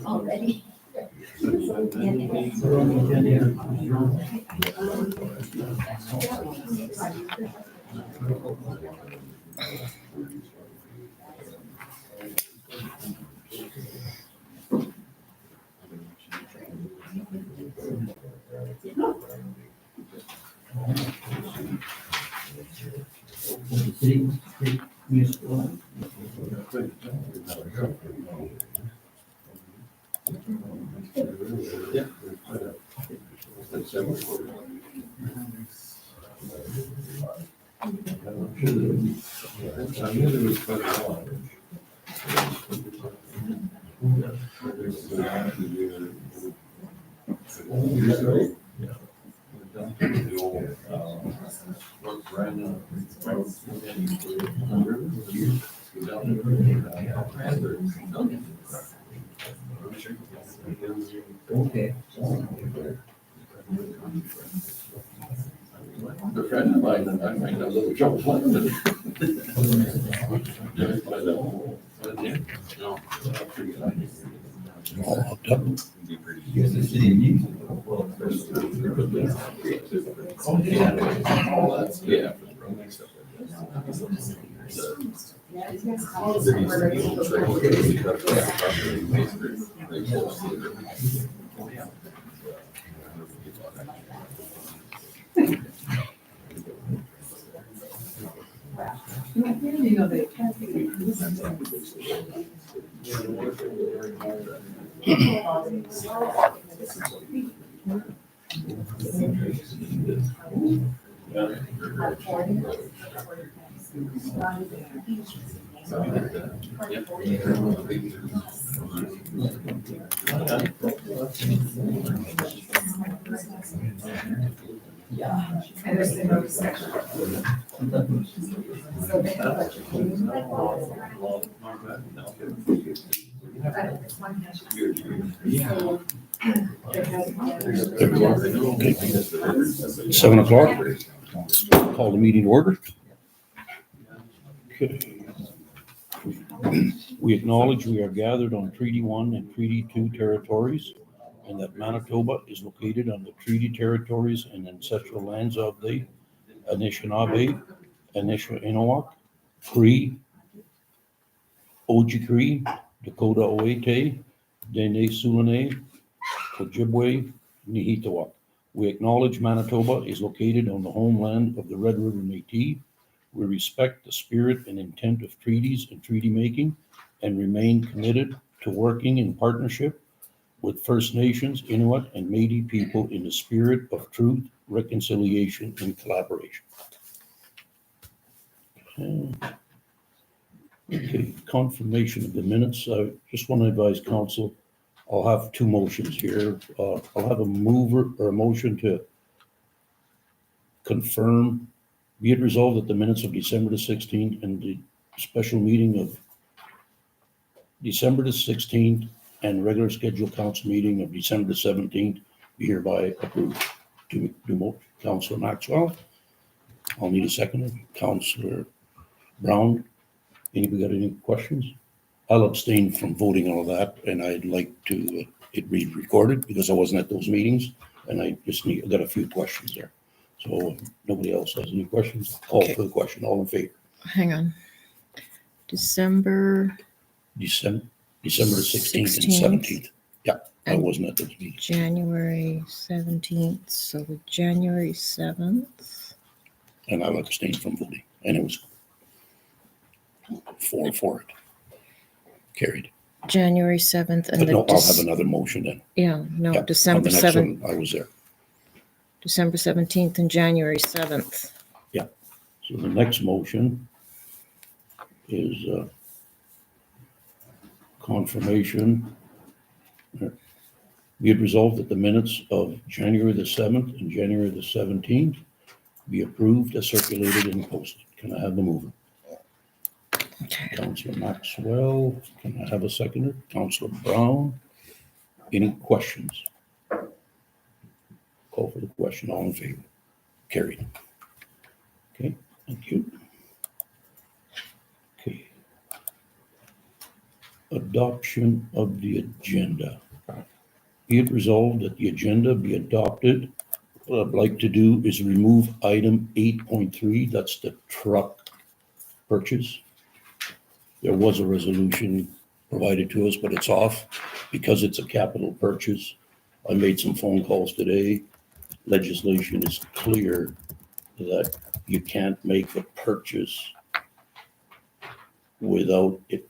Already. Okay. The friend of mine, I might have a little trouble finding it. All hooked up. Yes, the city needs it. Yeah. Okay. 7 o'clock. Call the meeting to order. Okay. We acknowledge we are gathered on Treaty 1 and Treaty 2 territories, and that Manitoba is located on the treaty territories and ancestral lands of the Anishinaabe, Anishinaabe, Cree, Ojibwe, Dakota Oete, Dene Sulane, Ojibwe, Nihitawak. We acknowledge Manitoba is located on the homeland of the Red River Métis. We respect the spirit and intent of treaties and treaty making and remain committed to working in partnership with First Nations, Inuit, and Métis people in the spirit of truth, reconciliation, and collaboration. Okay, confirmation of the minutes. I just want to advise council, I'll have two motions here. I'll have a mover or a motion to confirm, be it resolved that the minutes of December the 16th and the special meeting of December the 16th and regular scheduled council meeting of December the 17th be hereby approved. Do Councilor Maxwell. I'll need a second. Councilor Brown. Anybody got any questions? I'll abstain from voting on all that, and I'd like to it be recorded because I wasn't at those meetings, and I just got a few questions there. So nobody else has any questions? Call for the question. All in favor? Hang on. December the 16th and 16th. 17th. Yeah, I And wasn't at those meetings. January 17th, so the January 7th. And I'll abstain from voting, and it was 4 for it. Carried. January 7th and But the no, I'll have another motion then. yeah, no, Yeah, on December the next 7th, one, I was there. December 17th and January 7th. So the next motion is confirmation. Be it resolved that the minutes of January the 7th and January the 17th be approved as circulated and posted. Can I have the mover? Okay. Councillor Maxwell, can I have a seconder? Councillor Brown, any questions? Call for the question, all in favor? Carried. Okay, thank you. Okay. Adoption of the agenda. Be it resolved that the agenda be adopted. What I'd like to do is remove item 8.3, that's the truck purchase. There was a resolution provided to us, but it's off because it's a capital purchase. I made some phone calls today. Legislation is clear that you can't make a purchase without it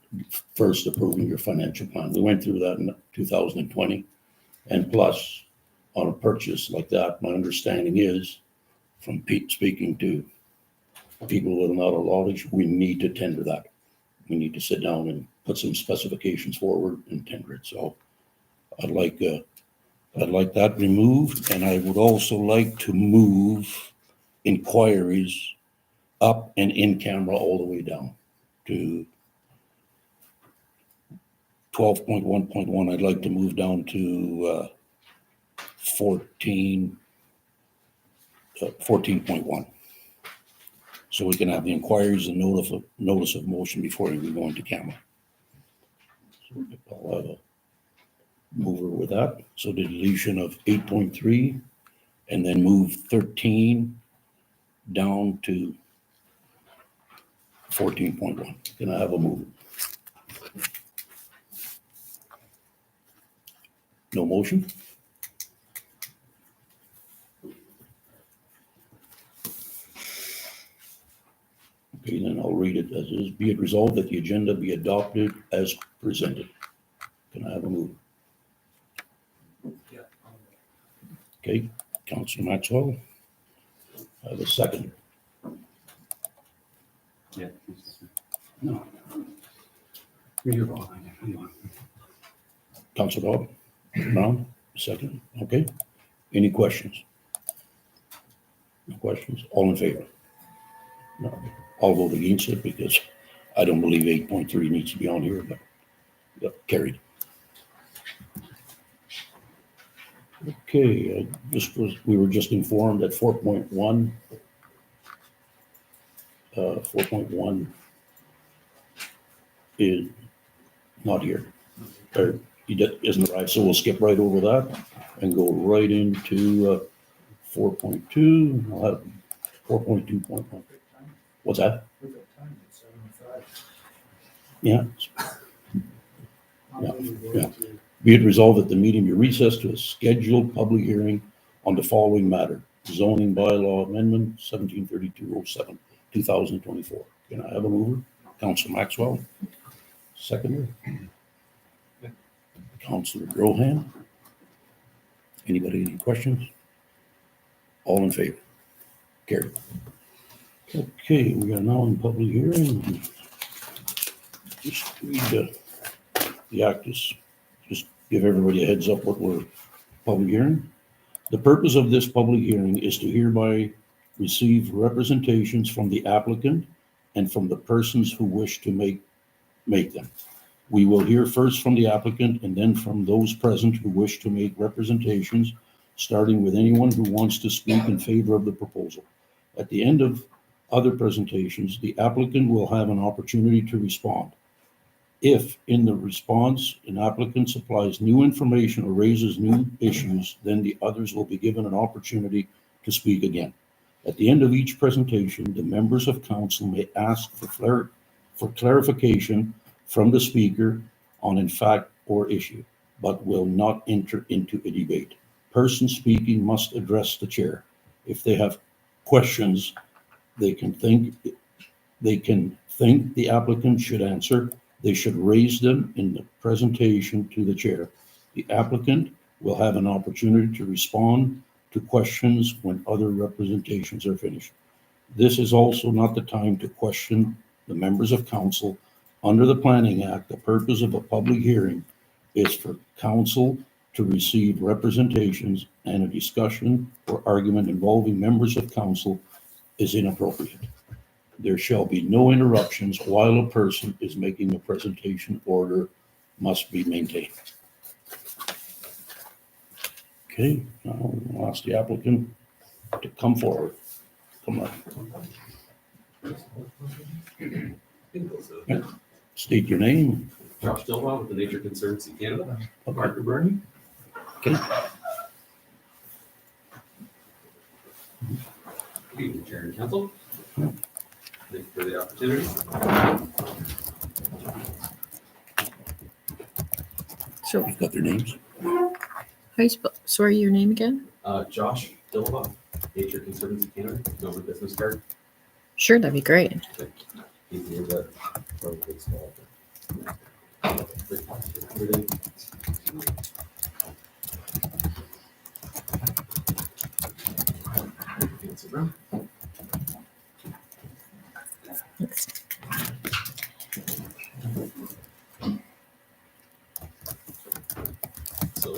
first approving your financial plan. We went through that in 2020. And plus, on a purchase like that, my understanding is, from speaking to people with a lot of knowledge, we need to tender that. We need to sit down and put some specifications forward and tender it. So I'd like that removed, and I would also like to move inquiries up and in camera all the way down to 12.1.1. I'd like to move down to 14.1. So we can have the inquiries and notice of motion before we go into camera. So I'll have a mover with that. So the deletion of 8.3 and then move 13 down to 14.1. Can I have a mover? No motion? Okay, then I'll read it as is. Be it resolved that the agenda be adopted as presented. Can I have a move? Okay, Councillor Maxwell. I have a second. Yeah. No. You're wrong. Hang on. Councillor Bob Brown, second. Okay. Any questions? No questions? All in favor? No. I'll vote against it because I don't believe 8.3 needs to be on here, but yep, carried. Okay, we were just informed that 4.1 is not here. Or he isn't arrived, so we'll skip right over that and go right into 4.2. I'll have 4.2.1. What's that? Yeah. Yeah. Be it resolved that the meeting be recessed to a scheduled public hearing on the following matter: zoning bylaw amendment 173207, 2024. Can I have a mover? Councillor Maxwell. Seconder. Councillor Rohan. Anybody, any questions? All in favor? Carried. Okay, we are now in public hearing. Just read the act is, just give everybody a heads up what we're public hearing. The purpose of this public hearing is to hereby receive representations from the applicant and from the persons who wish to make them. We will hear first from the applicant and then from those present who wish to make representations, starting with anyone who wants to speak in favor of the proposal. At the end of other presentations, the applicant will have an opportunity to respond. If in the response an applicant supplies new information or raises new issues, then the others will be given an opportunity to speak again. At the end of each presentation, the members of council may ask for clarification from the speaker on in fact or issue, but will not enter into a debate. Persons speaking must address the chair. If they have questions they can think the applicant should answer, they should raise them in the presentation to the chair. The applicant will have an opportunity to respond to questions when other representations are finished. This is also not the time to question the members of council. Under the Planning Act, the purpose of a public hearing is for council to receive representations and a discussion or argument involving members of council is inappropriate. There shall be no interruptions while a person is making a presentation. Order must be maintained. Okay, now I'll ask the applicant to come forward. Come on, state your name. Josh Dilbaugh with the Nature Conservancy Canada. Okay. Parker Bernie. Okay. Good evening, Chair and Council. Thank you for the opportunity. So, You've got their names. how you spell, sorry, your name again? Josh Dilbaugh, Nature Conservancy Canada, over business card. Sure, that'd be great. Easier to or it's small. Let's- So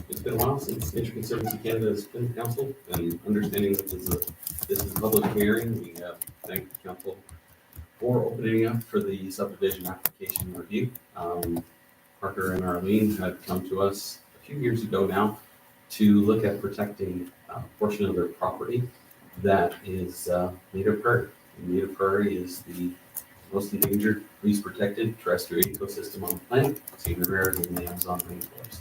it's been a while since Nature Conservancy Canada has been council, and understanding that this is a public hearing, we thank the council for opening up for the subdivision application review. Parker and Arlene had come to us a few years ago now to look at protecting a portion of their property that is native prairie. And native prairie is the most endangered, least protected terrestrial ecosystem on the planet, seen rarely in the Amazon rainforest.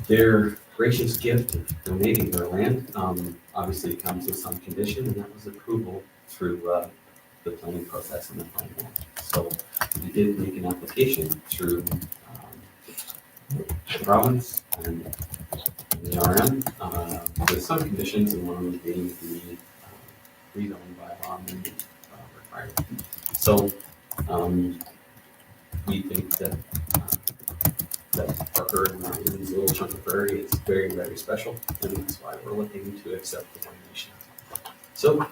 Their gracious gift of donating their land obviously comes with some condition, and that was approval through the planning process and the planning board. So we did make an application through the province and the RM with some conditions, and one of them being the rezoning bylaw amendment required. So we think that that Parker and Martin's little chunk of prairie is very, very special, and that's why we're looking to accept the donation. So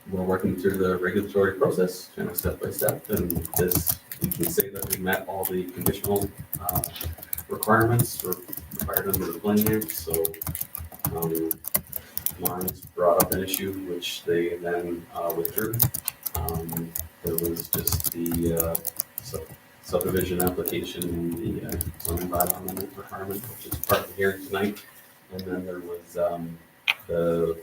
we're working through the regulatory process, kind of step by step, and this, we can say that we met all the conditional requirements required under the Planning Act. So Martin's brought up an issue which they then withdrew. There was just the subdivision application and the zoning bylaw amendment requirement, which is part of the hearing tonight. And then there was the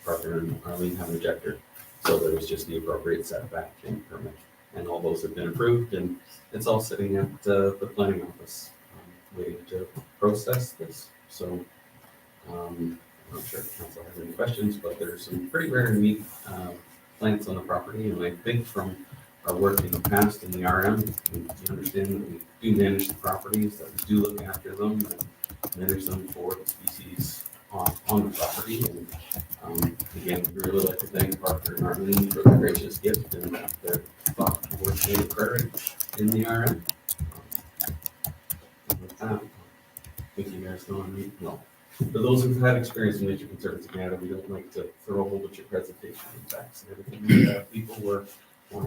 Parker and Arlene have rejected. So there was just the appropriate setback and permit. And all those have been approved, and it's all sitting at the planning office waiting to process this. So I'm not sure if the council has any questions, but there's some pretty rare and unique plants on the property. And I think from our work in the past in the RM, we understand that we do manage the properties, that we do look after them and manage them for the species on the property. And again, we really like to thank Parker and Arlene for their gracious gift and their thought towards native prairie in the RM. And with that, I think you guys know me. No. For those who've had experience in Nature Conservancy Canada, we don't like to throw a whole bunch of presentation and facts and everything. People were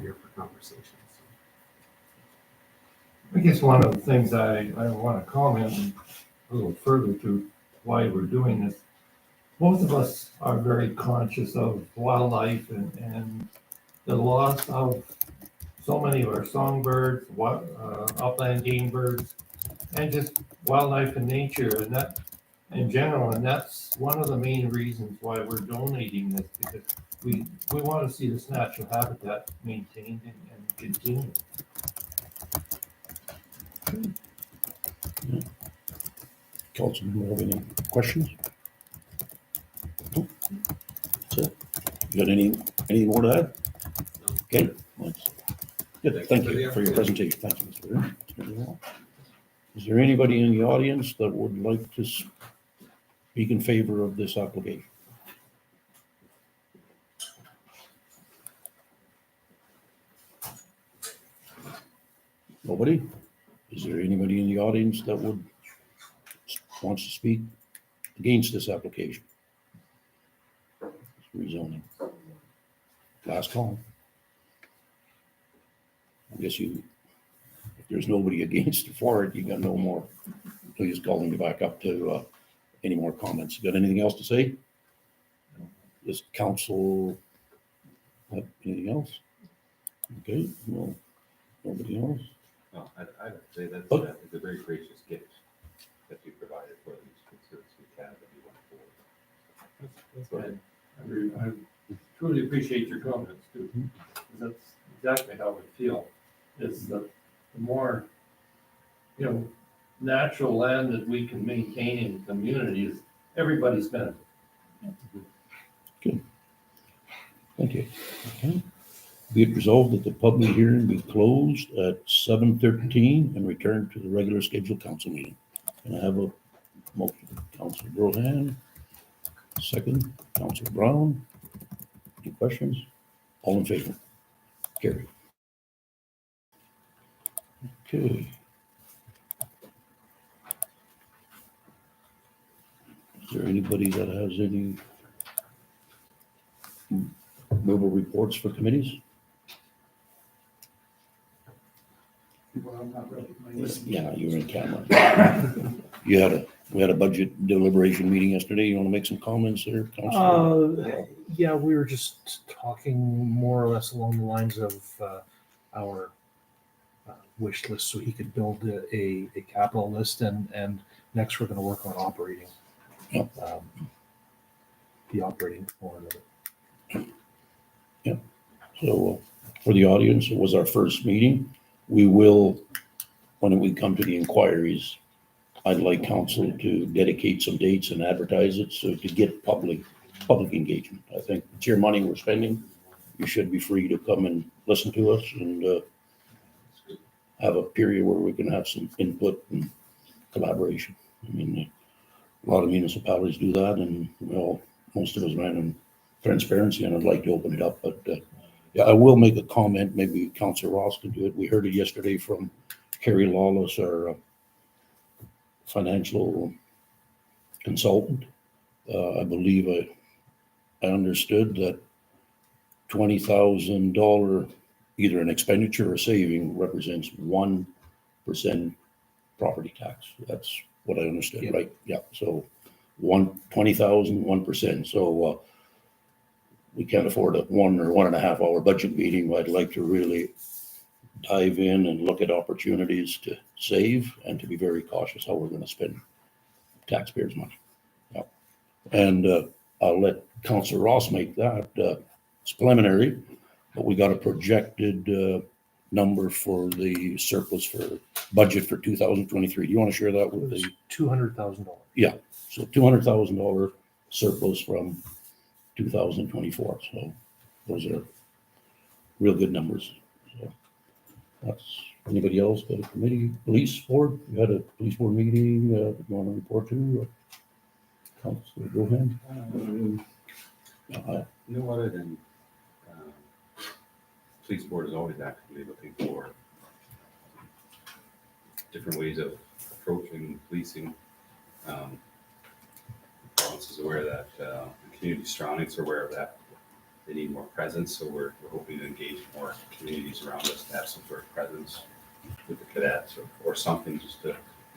here for conversations. I guess one of the things I want to comment a little further to why we're doing this. Both of us are very conscious of wildlife and the loss of so many of our songbirds, upland game birds, and just wildlife and nature, and that in general. And that's one of the main reasons why we're donating this, because we want to see this natural habitat maintained and continue. Councilman, have any questions? No? That's it. You got anything more to add? Okay. Good. Thank you for your presentation. Thank you, Mr. Mayor. Is there anybody in the audience that would like to speak in favor of this application? Nobody? Is there anybody in the audience that wants to speak against this application? Rezoning. Last call. I guess if there's nobody against or for it, you got no more. Please calling me back up to any more comments. You got anything else to say? Does council have anything else? Okay, well, nobody else? No, I'd say that's, Oh. it's a very gracious gift that you provided for these concerts we can that we went forward. That's right. I truly appreciate your comments too. 'Cause that's exactly how I feel, is that the more, natural land that we can maintain in communities, everybody's benefit. Thank you. Okay. Be it resolved that the public hearing be closed at 7:13 and return to the regular scheduled council meeting. Can I have a motion? Councilor Brohan, second, Councilor Brown. Any questions? All in favor? Carry. Okay. Is there anybody that has any mobile reports for committees? Well, I'm not ready. Yeah, you were in camera. We had a budget deliberation meeting yesterday. You want to make some comments there, Councilor? Yeah, we were just talking more or less along the lines of our wish list, so he could build a capital list, and next we're going to work on operating. Yep. The operating component of it. So for the audience, it was our first meeting. We will, when we come to the inquiries, I'd like council to dedicate some dates and advertise it so to get public engagement. I think it's your money we're spending. You should be free to come and listen to us and have a period where we can have some input and collaboration. I mean, a lot of municipalities do that, and most of us ran in transparency, and I'd like to open it up. But yeah, I will make a comment. Maybe Councilor Ross can do it. We heard it yesterday from Carrie Lawless, our financial consultant. I believe I understood that $20,000 either an expenditure or saving represents 1% property tax. That's what I understood, Yeah. right? Yeah. So 20,000, 1%. So we can't afford a 1 or 1.5 hour budget meeting. I'd like to really dive in and look at opportunities to save and to be very cautious how we're going to spend taxpayers' money. Yeah. And I'll let Councilor Ross make that. It's preliminary, but we got a projected number for the surplus for budget for 2023. Do you want to share that It with was the, $200,000. so $200,000 surplus from 2024. So those are real good numbers. So that's, anybody else got a committee, police board? You had a police board meeting, you want to report to? Councilor Brohan? No other than, police board is always actively looking for different ways of approaching policing. Province is aware that, the community surroundings are aware of that. They need more presence, so we're hoping to engage more communities around us to have some sort of presence with the cadets or something just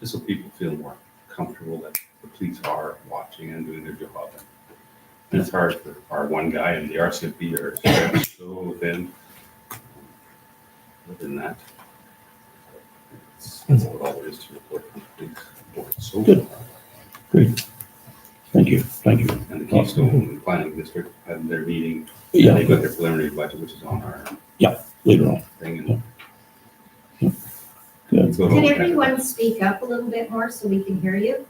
so people feel more comfortable that the police are watching and doing their job. And it's hard for our one guy and the RCMP are stretched so thin. Other than that, that's about all there is to report from the police board so Good. far. Great. Thank you. And the Keystone Planning District had their meeting. Yeah, They got their preliminary budget, which is on our later on. thing. Good. So Can everyone speak up a little bit more so we can hear you?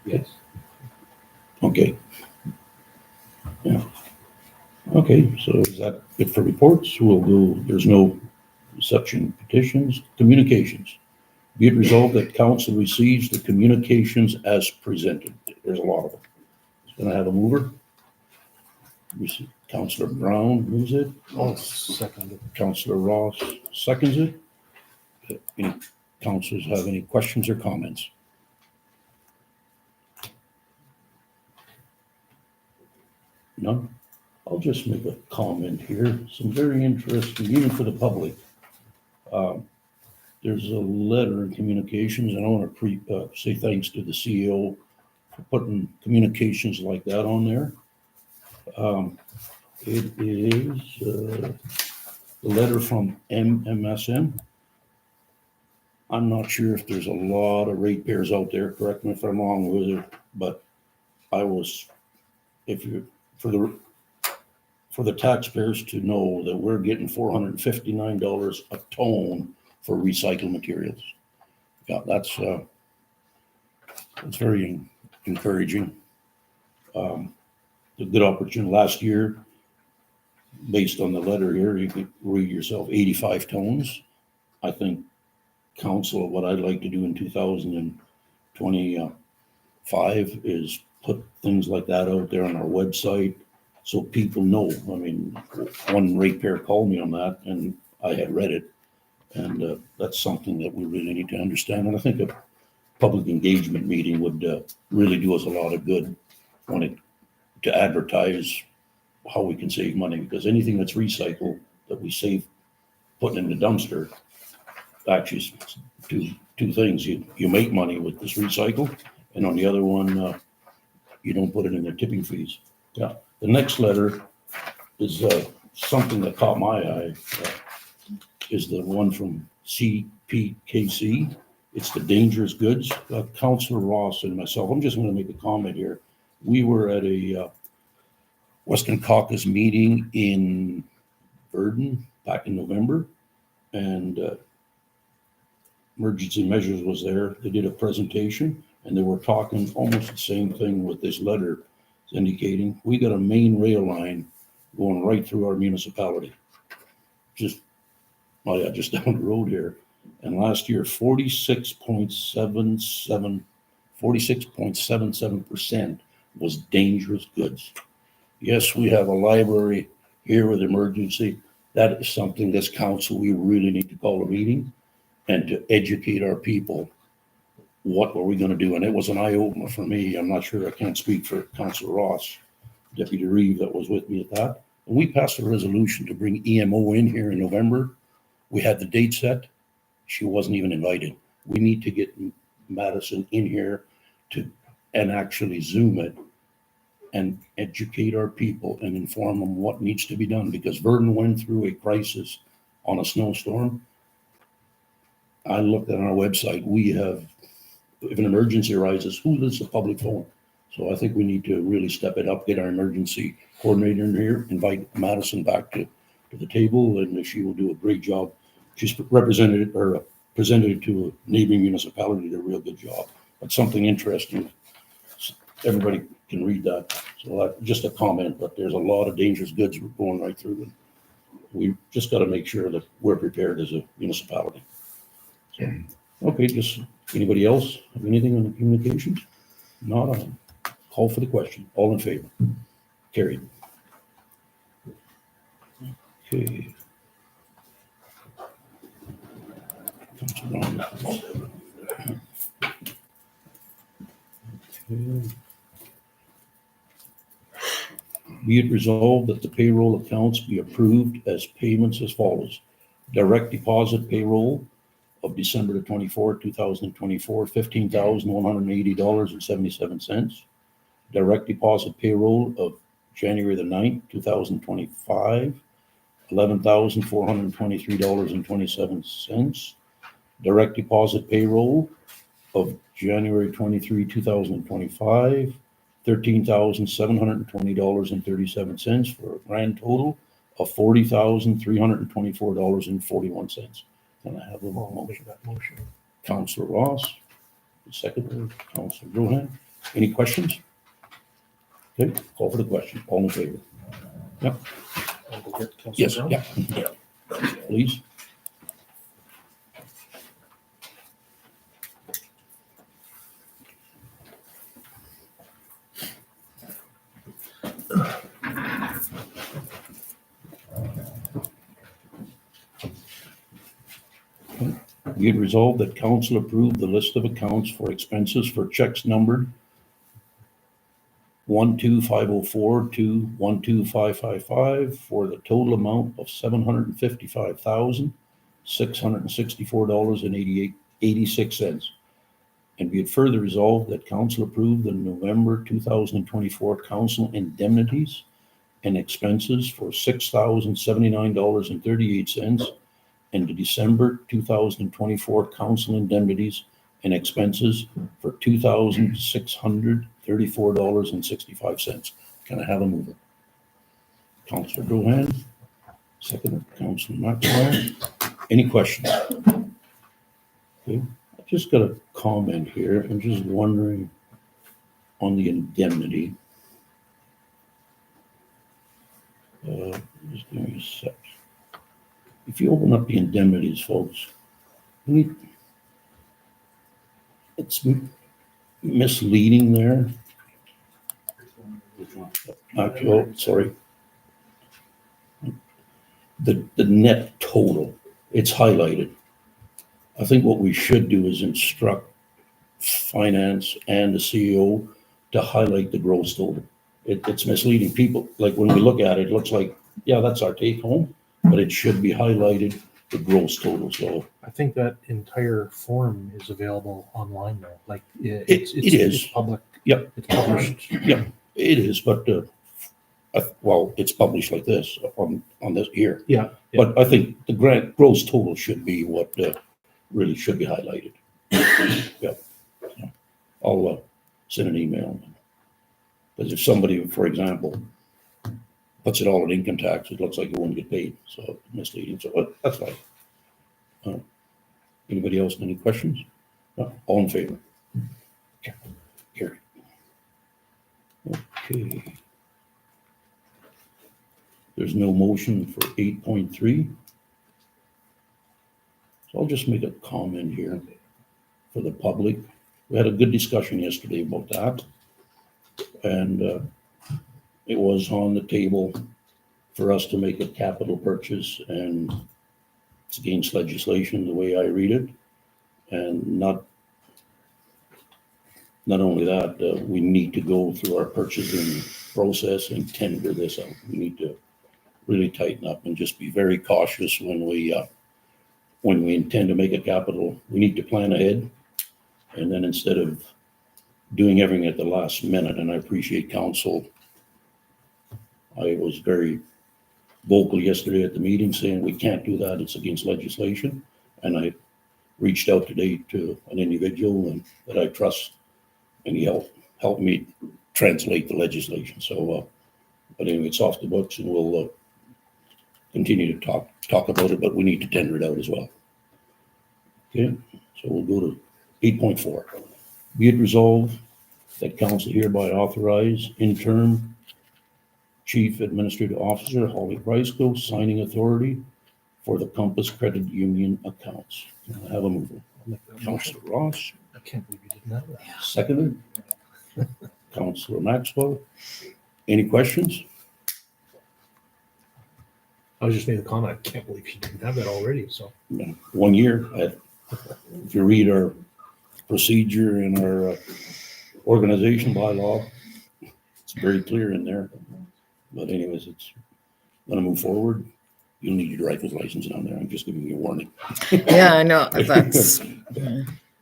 yes. Okay. Yeah. Okay, so is that it for reports? We'll go, there's no reception petitions, communications. Be it resolved that council receives the communications as presented. There's a lot of them. It's gonna have a mover. Councilor Brown moves it. I'll second it. Councilor Ross seconds it. Any councilors have any questions or comments? None? I'll just make a comment here. Some very interesting, even for the public. There's a letter in communications, and I want to say thanks to the CEO for putting communications like that on there. It is the letter from MMSM. I'm not sure if there's a lot of ratepayers out there, correct me if I'm wrong with it, but I was, if you, for the taxpayers to know that we're getting $459 a ton for recycled materials. Yeah, that's very encouraging. A good opportunity. Last year, based on the letter here, you could read yourself 85 tons. I think council, what I'd like to do in 2025 is put things like that out there on our website so people know. I mean, one ratepayer called me on that and I had read it. And that's something that we really need to understand. And I think a public engagement meeting would really do us a lot of good to advertise how we can save money, because anything that's recycled that we save putting in the dumpster, actually is two things. You make money with this recycle, and on the other one, you don't put it in their tipping fees. Yeah. The next letter is something that caught my eye, is the one from CPKC. It's the dangerous goods. Councillor Ross and myself, I'm just going to make a comment here. We were at a Western Caucus meeting in Burden back in November, and Emergency Measures was there. They did a presentation, and they were talking almost the same thing with this letter indicating we got a main rail line going right through our municipality. Just down the road here. And last year, 46.77% was dangerous goods. Yes, we have a library here with emergency. That is something this council, we really need to call a meeting and to educate our people. What were we going to do? And it was an eye opener for me. I'm not sure, I can't speak for Councillor Ross, Deputy Reeve that was with me at that. And we passed a resolution to bring EMO in here in November. We had the date set. She wasn't even invited. We need to get Madison in here and actually Zoom it and educate our people and inform them what needs to be done, because Verdun went through a crisis on a snowstorm. I looked at our website. We have, if an emergency arises, who does the public phone? So I think we need to really step it up, get our emergency coordinator in here, invite Madison back to the table, and she will do a great job. She's presented it to a neighboring municipality, did a real good job. That's something interesting. Everybody can read that. So just a comment, but there's a lot of dangerous goods going right through them. We just got to make sure that we're prepared as a municipality. So, okay, just anybody else have anything on the communications? Not on. Call for the question. All in favor? Carried. Okay. Be it resolved that the payroll accounts be approved as payments as follows. Direct deposit payroll of December 24, 2024, $15,180.77. Direct deposit payroll of January 9th, 2025, $11,423.27. Direct deposit payroll of January 23, 2025, $13,720.37 for a grand total of $40,324.41. Can I have a I'll motion? make that motion. Councillor Ross, second, Councillor Rohan. Any questions? Okay, call for the question. All in favor? I'll go get Councilor Yes, Brown. yeah. Please. Be it resolved that council approve the list of accounts for expenses for checks numbered 12504 to 12555 for the total amount of $755,664.86. And be it further resolved that council approve the November 2024 council indemnities and expenses for $6,079.38, and the December 2024 council indemnities and expenses for $2,634.65. Can I have a mover? Councillor Drohan, second, Councillor Maxwell. Any questions? Okay, I just got a comment here. I'm just wondering on the indemnity. Just give me a sec. If you open up the indemnities, folks, it's misleading there. Oh, sorry. The net total, it's highlighted. I think what we should do is instruct finance and the CEO to highlight the gross total. It's misleading people. Like when we look at it, it looks like, yeah, that's our take home, but it should be highlighted, the gross total. So I think that entire form is available online now. Like It is. It's public. Yep. It's published. yeah, it is, but well, it's published like this on this here. Yeah. But I think the gross total should be what really should be highlighted. Yeah. I'll send an email. Because if somebody, for example, puts it all in income tax, it looks like it won't get paid. So misleading. So that's fine. Anybody else, any questions? No? All in favor? Okay. Carry. Okay. There's no motion for 8.3. So I'll just make a comment here for the public. We had a good discussion yesterday about that. And it was on the table for us to make a capital purchase, and it's against legislation the way I read it. And not only that, we need to go through our purchasing process and tender this out. We need to really tighten up and just be very cautious when we intend to make a capital. We need to plan ahead, and then instead of doing everything at the last minute, and I appreciate council. I was very vocal yesterday at the meeting saying we can't do that, it's against legislation. And I reached out today to an individual that I trust, and he helped me translate the legislation. So, but anyway, it's off the books, and we'll continue to talk about it, but we need to tender it out as well. Okay, so we'll go to 8.4. Be it resolved that council hereby authorize interim Chief Administrative Officer Holly Brysko signing authority for the Compass Credit Union accounts. Can I have a mover? I'll make that motion. Councillor Ross, I can't believe you didn't have that. seconded. Councillor Maxwell. Any questions? I was just made a comment. I can't believe you didn't have that already. So 1 year. If you read our procedure in our organization bylaw, it's very clear in there. But anyways, it's going to move forward. You'll need your driver's license down there. I'm just giving you a warning. Yeah, I know. That's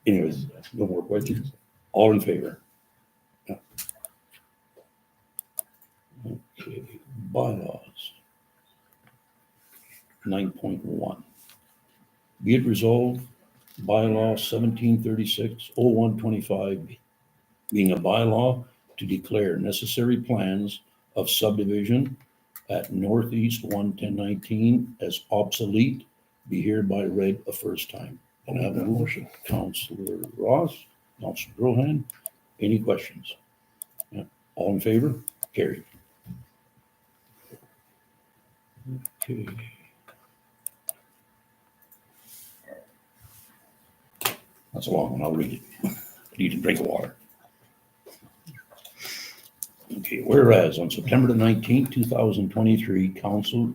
Anyways, no more questions. All in favor? Yeah. Okay, bylaws. 9.1. Be it resolved, bylaw 1736-0125, being a bylaw to declare necessary plans of subdivision at Northeast 11019 as obsolete, be hereby read a first time. Can I have a motion? Councillor Ross, Councillor Drohan, any questions? Yeah. All in favor? Carried. Okay. That's a long one. I'll read it. I need to drink of water. Okay, whereas on September the 19th, 2023, Council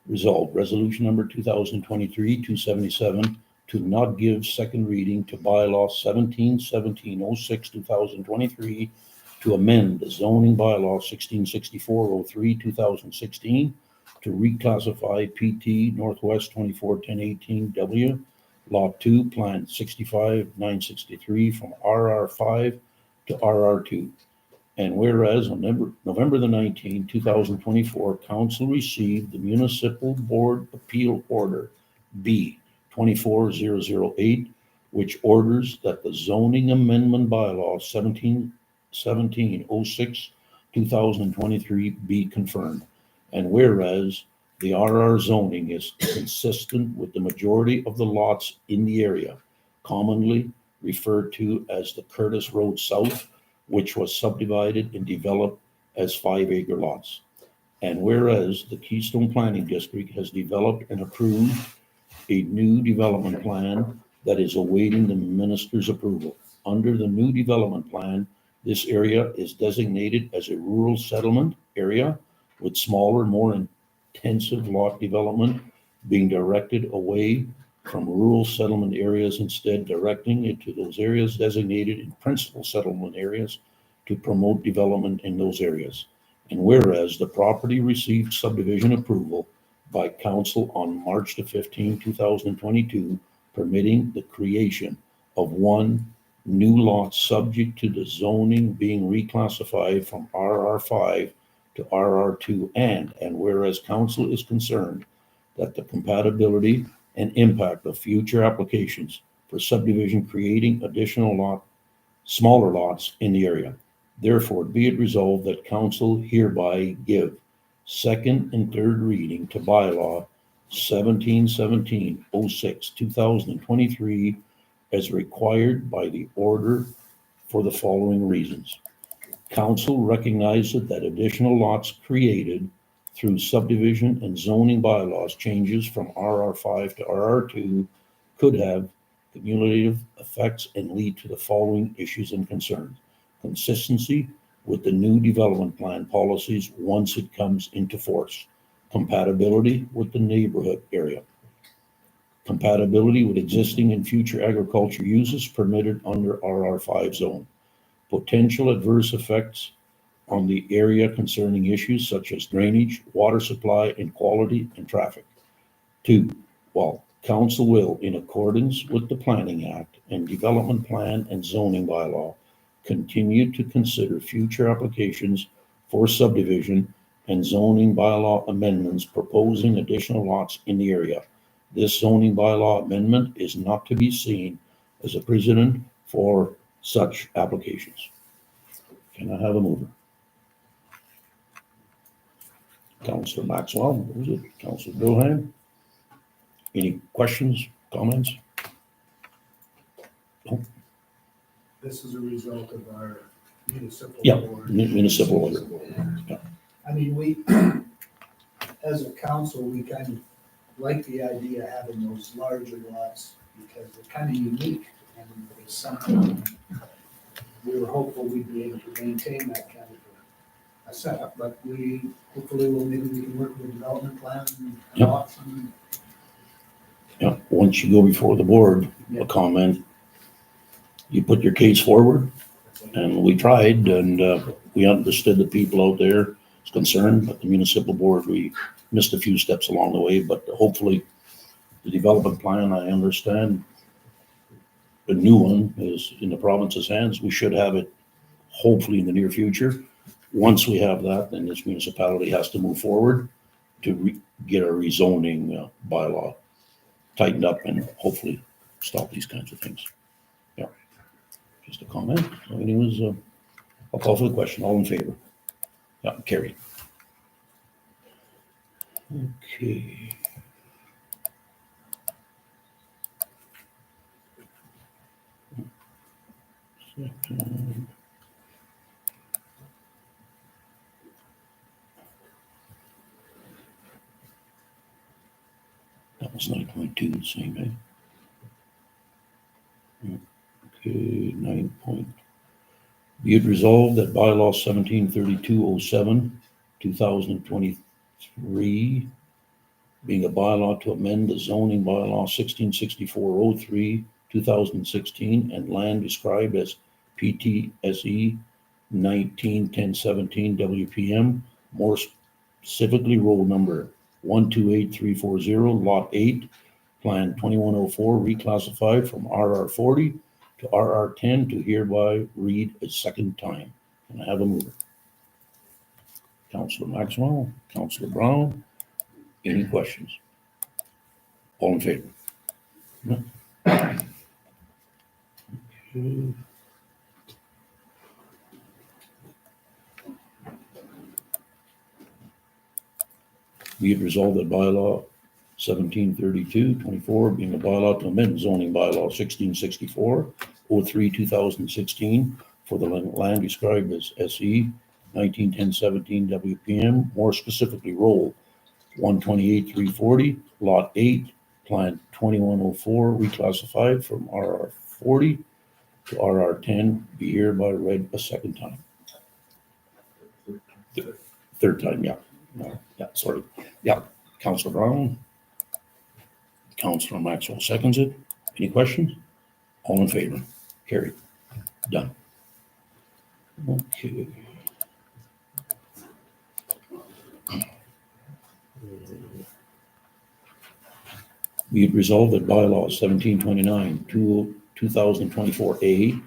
resolved resolution number 2023-277 to not give second reading to bylaw 1717-06-2023 to amend the zoning bylaw 1664-03-2016 to reclassify PT Northwest 24-1018W Lot 2, Plan 65-963 from RR5 to RR2 And whereas on November the 19th, 2024, council received the Municipal Board Appeal Order B 24008, which orders that the zoning amendment bylaw 1706 2023 be confirmed. And whereas the RR zoning is consistent with the majority of the lots in the area, commonly referred to as the Curtis Road South, which was subdivided and developed as 5-acre lots. And whereas the Keystone Planning District has developed and approved a new development plan that is awaiting the minister's approval. Under the new development plan, this area is designated as a rural settlement area with smaller, more intensive lot development being directed away from rural settlement areas, instead directing it to those areas designated in principal settlement areas to promote development in those areas. And whereas the property received subdivision approval by council on March the 15th, 2022, permitting the creation of one new lot subject to the zoning being reclassified from RR5 to RR2, and whereas council is concerned that the compatibility and impact of future applications for subdivision creating additional smaller lots in the area. Therefore, be it resolved that council hereby give second and third reading to bylaw 1706 2023 as required by the order for the following reasons. Council recognizes that additional lots created through subdivision and zoning bylaws changes from RR5 to RR2 could have cumulative effects and lead to the following issues and concerns. Consistency with the new development plan policies once it comes into force. Compatibility with the neighborhood area. Compatibility with existing and future agriculture uses permitted under RR5 zone. Potential adverse effects on the area concerning issues such as drainage, water supply, and quality and traffic. 2, while council will, in accordance with the Planning Act and Development Plan and Zoning Bylaw, continue to consider future applications for subdivision and zoning bylaw amendments proposing additional lots in the area. This zoning bylaw amendment is not to be seen as a precedent for such applications. Can I have a mover? Councillor Maxwell, what was it? Councillor Bilhan? Any questions, comments? No? This is a result of our municipal Yeah, board. municipal order. Yeah. I mean, we, as a council, we kind of like the idea of having those larger lots because they're kind of unique and it's something we were hopeful we'd be able to maintain that kind of a setup, but we hopefully maybe we can work with the development plan and Yep. lots and. Yeah, once you go before the board, Yeah. a comment, you put your case forward, and we tried, and we understood the people out there was concerned, but the municipal board, we missed a few steps along the way, but hopefully the development plan, I understand, the new one is in the province's hands. We should have it hopefully in the near future. Once we have that, then this municipality has to move forward to get a rezoning bylaw tightened up and hopefully stop these kinds of things. Yeah, just a comment. So anyways, I'll call for the question. All in favor? Yeah, carried. Okay. Second. That was 9.2, the same, eh? Okay, 9 point. Be it resolved that bylaw 173207, 2023, being a bylaw to amend the zoning bylaw 166403, 2016, and land described as PTSE 191017 WPM, more specifically roll number 128340, lot 8, plan 2104, reclassified from RR40 to RR10 to hereby read a second time. Can I have a mover? Councillor Maxwell, Councillor Brown, any questions? All in favor? No? Okay. Be it resolved that bylaw 1732-24 being a bylaw to amend zoning bylaw 1664-03-2016 for the land described as SE 191017 WPM, more specifically roll 128-340, lot 8, plant 2104, reclassified from RR 40 to RR 10, be hereby read a second time. Third time, yeah. No, yeah, sorry. Yeah, Councillor Brown. Councillor Maxwell seconds it. Any questions? All in favor? Carried. Done. Okay. Be it resolved that bylaw 1729, 2024A,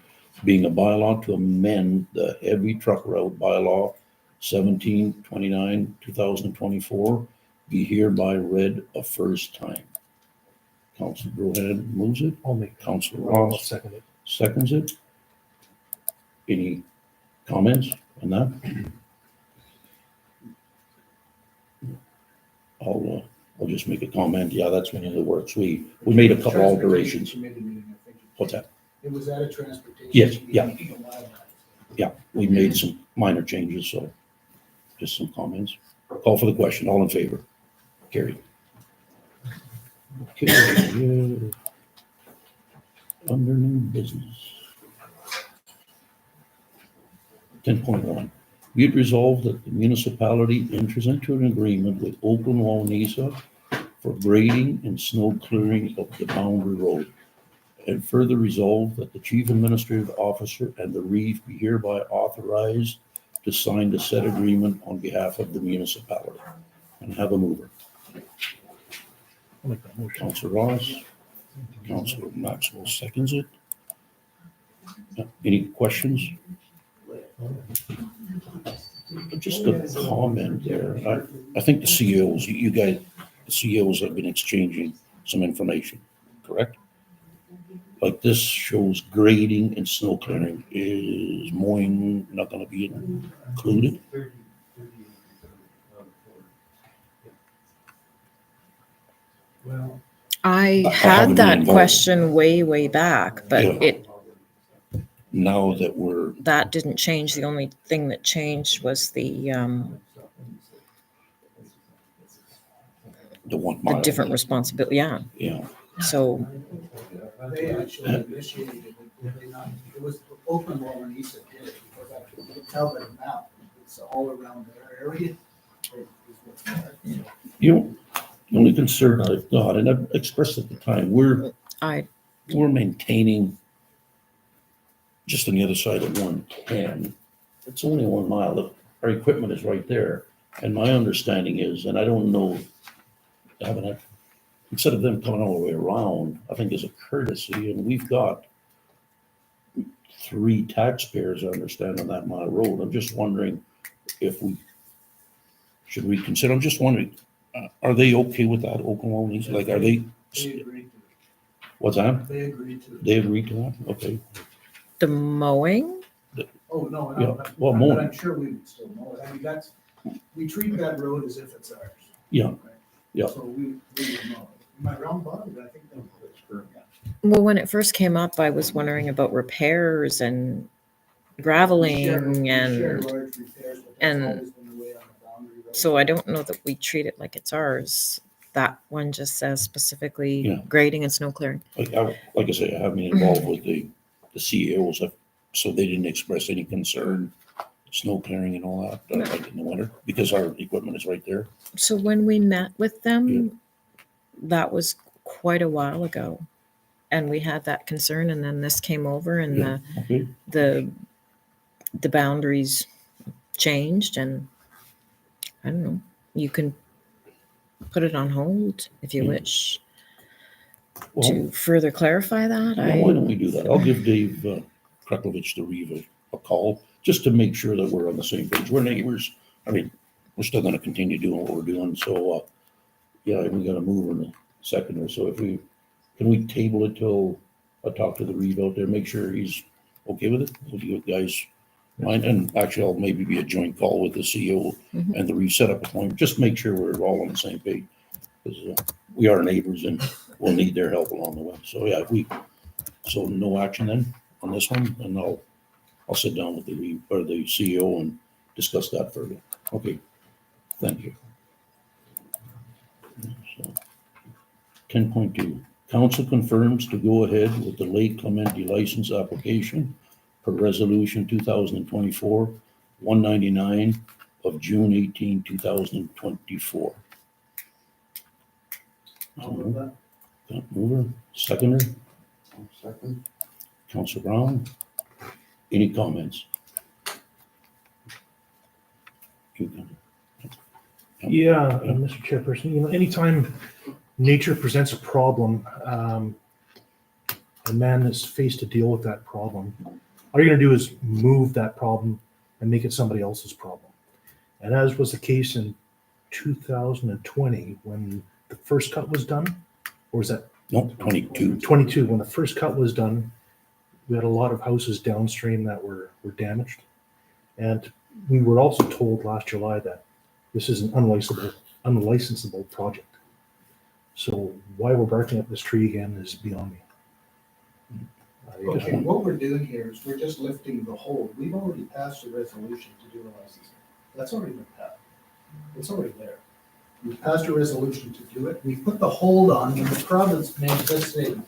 being a bylaw to amend the heavy truck route bylaw 1729, 2024, be hereby read a first time. Councilor Brohan moves it. I'll make, Councilor I'll Ross second it. seconds it. Any comments on that? I'll just make a comment. Yeah, that's when it works. We made a couple alterations. Committee meeting, I think. What's that? It was at a transportation. Yes, yeah. meeting a while back. Yeah, we made some minor changes, so just some comments. Call for the question. All in favor? Carried. Okay, under new business. 10.1. Be it resolved that the municipality enters into an agreement with Oakland Wawanesa for grading and snow clearing of the boundary road. And further resolved that the chief administrative officer and the reeve be hereby authorized to sign the said agreement on behalf of the municipality. And have a mover. I'll make that motion. Councilor Ross, Councilor Maxwell seconds it. Any questions? Just a comment there. I think the CEOs, you guys, the CEOs have been exchanging some information, correct? Like this shows grading and snow clearing. Is mowing not going to be included? Well, I I haven't had been that involved. question way back, but Yeah. Now that we're, that didn't change. The only thing that changed was the the 1 mile. different responsibility. Yeah. Yeah, So they actually initiated it, did they not? It was Oakland Wawanesa did it, because I could tell by the map, it's all around their area. Is what's there. the only concern I've got, and I've expressed at the time, we're maintaining just on the other side of 110. It's only 1 mile. Our equipment is right there. And my understanding is, and I don't know, instead of them coming all the way around, I think as a courtesy, and we've got 3 taxpayers, I understand, on that mile road. I'm just wondering if we should reconsider. I'm just wondering, are they okay with that, Oklahoma? Like, are they, They agreed to what's that? it. They agreed to it. They agreed to that? Okay. the mowing, Oh, no, Yeah, no, well, but mowing. I'm sure we would still mow it. I mean, we treat that road as if it's ours. Yeah, right? yeah. So we would mow it. Am I wrong, Bob? I think that's correct. well, when it first came up, I was wondering about repairs and graveling We share and large repairs, but that's and always been the way on the boundary road. so I don't know that we treat it like it's ours. That one just says specifically Yeah. grading and snow clearing. Like I say, I haven't been involved with the CEOs, so they didn't express any concern, snow clearing and all that, like in the winter, because our equipment is right there. So when we met with them, that was quite a while ago. And we had that concern, and then this came over and Yeah. Okay, the boundaries changed, and I don't know, you can put it on hold if you Yeah. wish well, to further clarify that. why don't we do that? I'll give Dave Kreklovich the reeve a call, just to make sure that we're on the same page. We're neighbors. I mean, we're still gonna continue doing what we're doing, so, yeah, we gotta move in a second or so. Can we table it till I talk to the Reeve out there, make sure he's okay with it? Would you guys mind? And actually, I'll maybe be a joint call with the CEO Mhm. and the Reeve setup appointment, just make sure we're all on the same page. Because we are neighbors and we'll need their help along the way. So, yeah, so no action then on this one, and I'll sit down with the Reeve or the CEO and discuss that further. Okay, thank you. So, 10.2, council confirms to go ahead with the Lake Clementi license application per resolution 2024-199 of June 18, 2024. I'll move that. Mover, seconder, Second. Councilor Brown. Any comments? You can- Yeah, Mr. Chairperson, anytime nature presents a problem, a man is faced to deal with that problem, all you're gonna do is move that problem and make it somebody else's problem. And as was the case in 2020, when the first cut was done, or was that No, 22. 22, when the first cut was done, we had a lot of houses downstream that were damaged. And we were also told last July that this is an unlicensable project. So why we're barking up this tree again is beyond me. Okay, what we're doing here is we're just lifting the hold. We've already passed a resolution to do the licensing. That's already been passed. It's already there. We've passed a resolution to do it. We put the hold on when the province made this statement.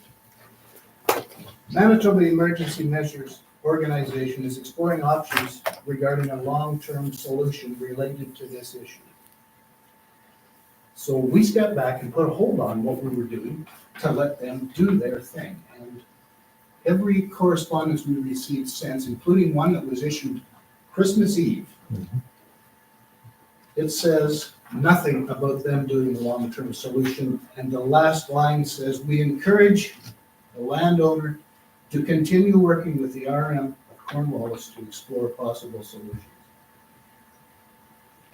Manitoba Emergency Measures Organization is exploring options regarding a long-term solution related to this issue. So we stepped back and put a hold on what we were doing to let them do their thing. And every correspondence we received since, including one that was issued Christmas Eve, it says nothing about them doing a long-term solution. And the last line says, we encourage the landowner to continue working with the RM of Cornwallis to explore possible solutions.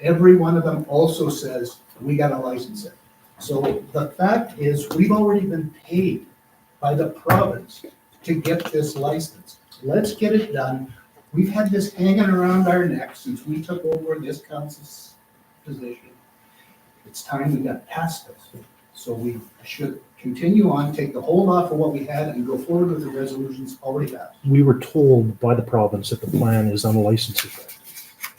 Every one of them also says, we gotta license it. So the fact is, we've already been paid by the province to get this license. Let's get it done. We've had this hanging around our neck since we took over this council's position. It's time we got past this. So we should continue on, take the hold off of what we had and go forward with the resolutions already passed. We were told by the province that the plan is unlicensable.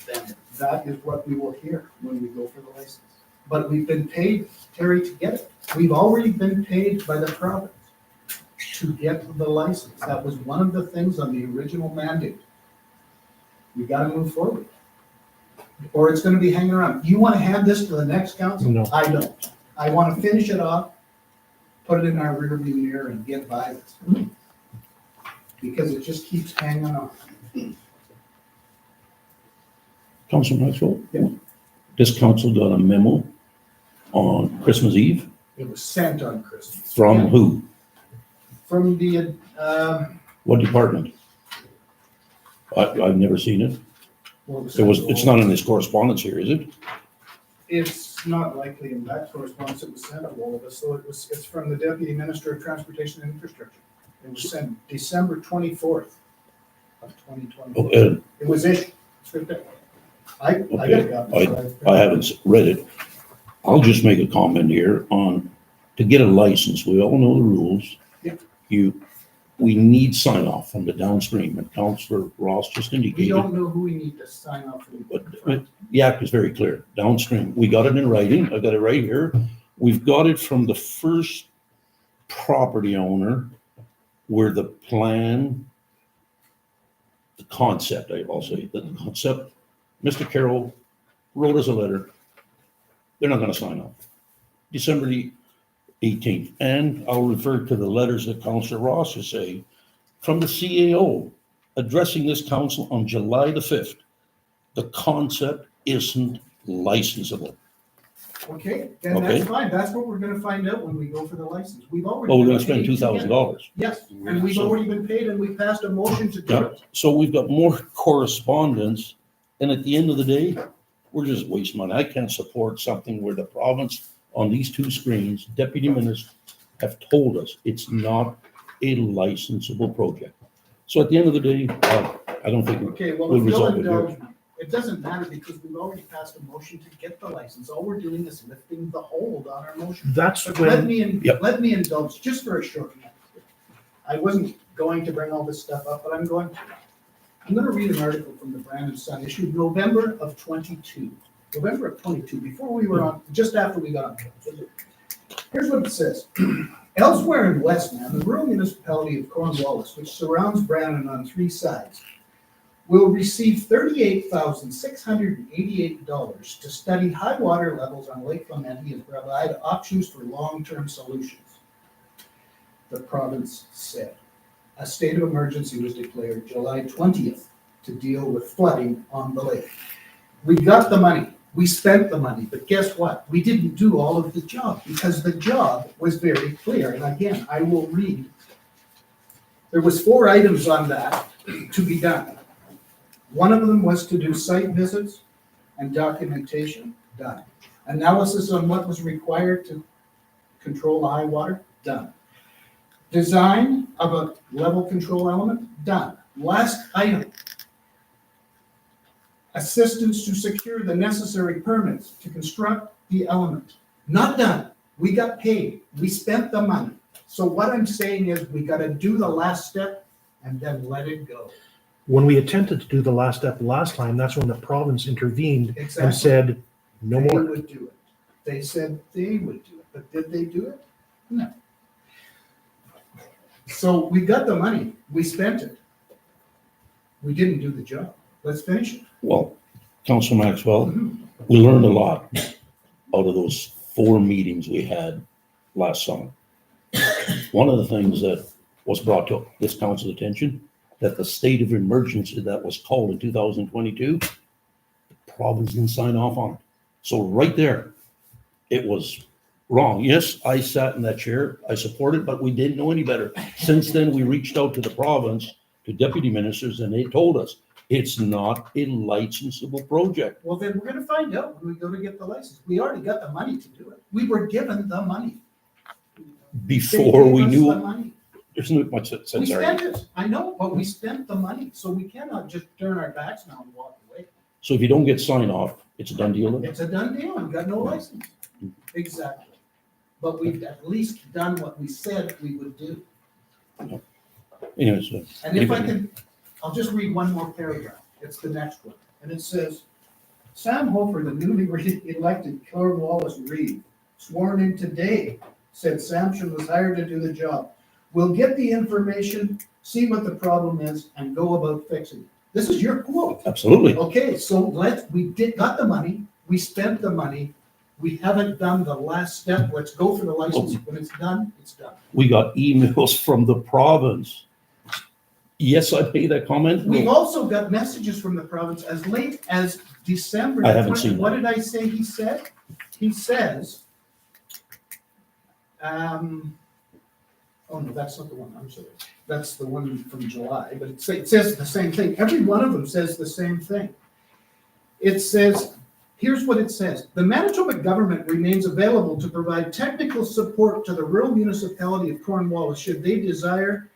Then that is what we will hear when we go for the license. But we've been paid, Terry, to get it. We've already been paid by the province to get the license. That was one of the things on the original mandate. We gotta move forward. Or it's gonna be hanging around. You wanna hand this to the next council? No. I don't. I wanna finish it off, put it in our rearview mirror and get by this. Because it just keeps hanging on. Councilor Maxwell? Yeah. This council got a memo on Christmas Eve It was sent on Christmas. from who? From the, What department? I've never seen it. what was It's not in this correspondence here, is it? It's not likely in that correspondence it was sent to all of us, so it's from the Deputy Minister of Transportation and Infrastructure. It was sent December 24th of 2024. Okay, It was issued. It's right there. I got a copy. so I haven't read it. I'll just make a comment here on, to get a license, we all know the rules. Yeah. We need sign off from the downstream, and Councilor Ross just We indicated. don't know who we need to sign off But the act is very clear, downstream. We got it in writing, I got it right here. We've got it from the first property owner where the plan, the concept, I'll say, the concept, Mr. Carroll wrote us a letter. They're not gonna sign off. December the 18th. And I'll refer to the letters that Councilor Ross is saying from the CAO addressing this council on July the 5th. The concept isn't licensable. Okay, then Okay. that's fine. That's what we're gonna find out when we go for the license. We've already. Oh, we're been gonna spend paid to get it. $2,000. Yes, and we've So- already been paid and we passed a motion to do Yeah, it. so we've got more correspondence, and at the end of the day, we're just wasting money. I can't support something where the province, on these two screens, deputy ministers have told us it's not a licensable project. So at the end of the day, I don't think, Okay, well, We'll if you'll resolve it here. indulge me, it doesn't matter because we've already passed a motion to get the license. All we're doing is lifting the hold on our motion. That's But let when, me, Yep. let me indulge just for a short minute. I wasn't going to bring all this stuff up, but I'm going to. I'm gonna read an article from the Brandon Sun issued November of 22, before we were on, just after we got on. Here's what it says. Elsewhere in Westman, the rural municipality of Cornwallis, which surrounds Brandon on three sides, will receive $38,688 to study high water levels on Lake Clemente and provide options for long-term solutions. The province said. A state of emergency was declared July 20th to deal with flooding on the lake. We got the money, we spent the money, but guess what? We didn't do all of the job because the job was very clear. And again, I will read. There was 4 items on that to be done. One of them was to do site visits and documentation, done. Analysis on what was required to control the high water, done. Design of a level control element, done. Last item. Assistance to secure the necessary permits to construct the element, not done. We got paid, we spent the money. So what I'm saying is we gotta do the last step and then let it go. when we attempted to do the last step last time, that's when the province intervened and Exactly. said, no They more. would do it. They said they would do it, but did they do it? No. So we got the money, we spent it. We didn't do the job. Let's finish it. well, Council Maxwell, Mhm. we learned a lot out of those 4 meetings we had last summer. One of the things that was brought to this council's attention, that the state of emergency that was called in 2022, the province didn't sign off on it. So right there, it was wrong. Yes, I sat in that chair, I supported, but we didn't know any better. Since then, we reached out to the province, to deputy ministers, and they told us it's not a licensable project. Well, then we're gonna find out when we go to get the license. We already got the money to do it. We were given the money. They Before gave we us knew, the money. there's not much We sense there. spent it. I know, but we spent the money, so we cannot just turn our backs now and walk away. So if you don't get sign off, it's a done deal then? It's a done deal. I've got no license. Exactly. But we've at least done what we said we would do. Anyways, And if I can, I'll just read one more paragraph. It's the next one. And it says, Sam Hofer, the newly elected Cornwallis Reed, sworn in today, said Samson was hired to do the job. We'll get the information, see what the problem is, and go about fixing it. This is your quote. absolutely. Okay, so got the money, we spent the money, we haven't done the last step, let's go for the license. When it's done, it's done. We got emails from the province. Yes, I made that comment. We've also got messages from the province as late as December. I haven't seen What that. did I say he said? He says, oh no, that's not the one, I'm sorry. That's the one from July, but it says the same thing. Every one of them says the same thing. It says, here's what it says. The Manitoba government remains available to provide technical support to the rural municipality of Cornwallis should they desire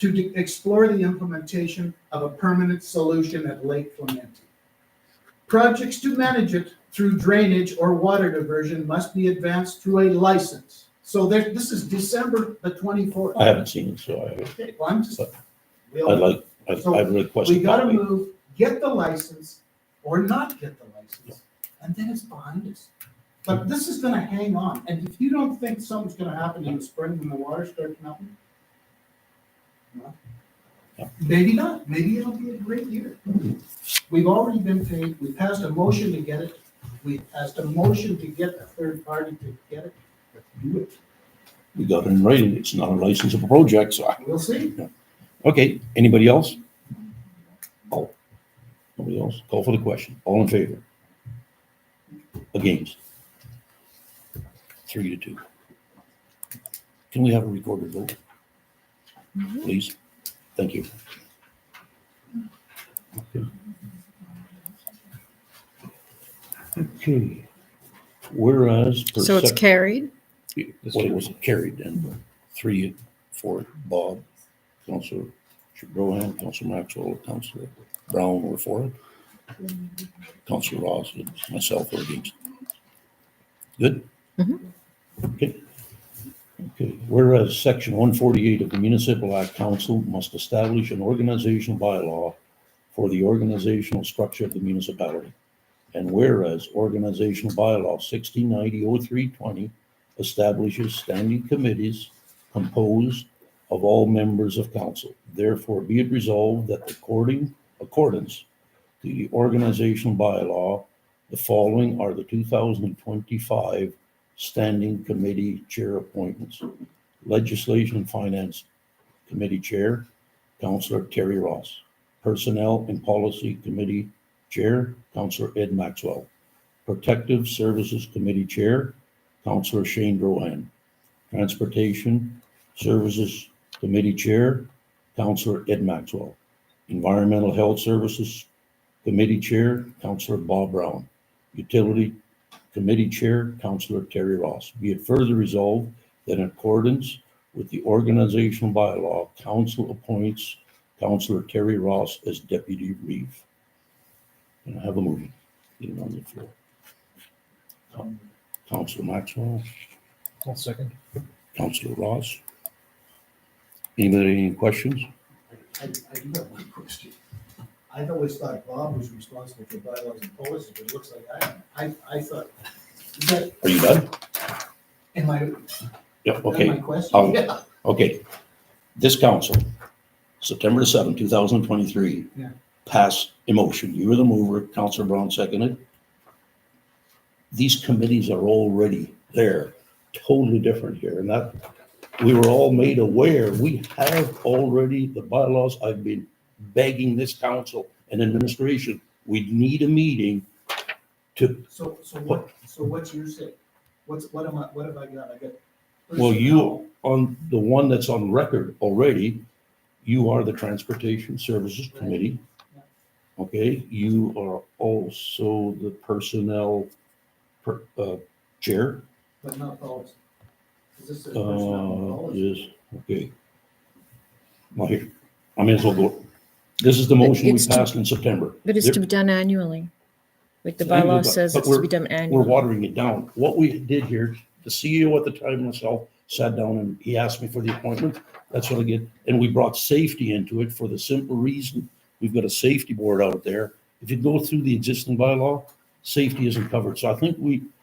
to explore the implementation of a permanent solution at Lake Clemente. Projects to manage it through drainage or water diversion must be advanced through a license. So this is December the 24th. I haven't seen it, so Okay, well, I'm just, I'd I'd request we a gotta copy. move, get the license or not get the license, and then it's behind us. But this is gonna hang on, and if you don't think something's gonna happen in the spring when the water starts melting, well, Yeah. maybe not, maybe it'll be a great year. We've already been paid, we passed a motion to get it, we passed a motion to get a third party to get it, let's do it, We got it in writing. It's not a licensable project, so. we'll see. Okay, anybody else? Oh, nobody else? Call for the question. All in favor? Against? 3-2. Can we have a recorded vote? Please? Thank you. Okay. Okay. Whereas. per So it's sec- carried? Well, it was carried and 3 for Bob, Councillor Rohan, Councillor Maxwell, Councillor Brown were for it. Councillor Ross and myself were against. Good? Mhm. Okay. Okay, whereas section 148 of the Municipal Act, council must establish an organizational bylaw for the organizational structure of the municipality. And whereas organizational bylaw 1690-0320 establishes standing committees composed of all members of council. Therefore, be it resolved that accordance to the organizational bylaw, the following are the 2025 standing committee chair appointments. Legislation and Finance Committee Chair, Councillor Terry Ross. Personnel and Policy Committee Chair, Councillor Ed Maxwell. Protective Services Committee Chair, Councillor Shane Drohan. Transportation Services Committee Chair, Councillor Ed Maxwell. Environmental Health Services Committee Chair, Councillor Bob Brown. Utility Committee Chair, Councillor Terry Ross. Be it further resolved that in accordance with the organizational bylaw, council appoints Councillor Terry Ross as Deputy Reeve. Can I have a motion? Get it on the floor. Councillor Maxwell, I'll second. Councillor Ross. Anybody, any questions? I do have one question. I've always thought Bob was responsible for bylaws and policies, but it looks like I thought, is that, Are you done? am I, Yeah, that okay. my question? I'll- Yeah. Okay, this council, September 7, 2023, Yeah. passed a motion. You were the mover, Councillor Brown seconded. These committees are already there, totally different here, and that, we were all made aware, we have already the bylaws. I've been begging this council and administration, we need a meeting to, So what's your say? What have I got? I got. well, you, on the one that's on record already, you are the Transportation Services Committee. Okay, you are also the Personnel Chair. But not policy. Is this a personnel policy? Is, okay. Well, here, I may as well go. This is the motion we It's to- passed in September. But it's to be done annually. Like the Annually, bylaw says but it's to be done We're annually. watering it down. What we did here, the CEO at the time, myself, sat down and he asked me for the appointment. That's what I did. And we brought safety into it for the simple reason, we've got a safety board out there. If you go through the existing bylaw, safety isn't covered. So I think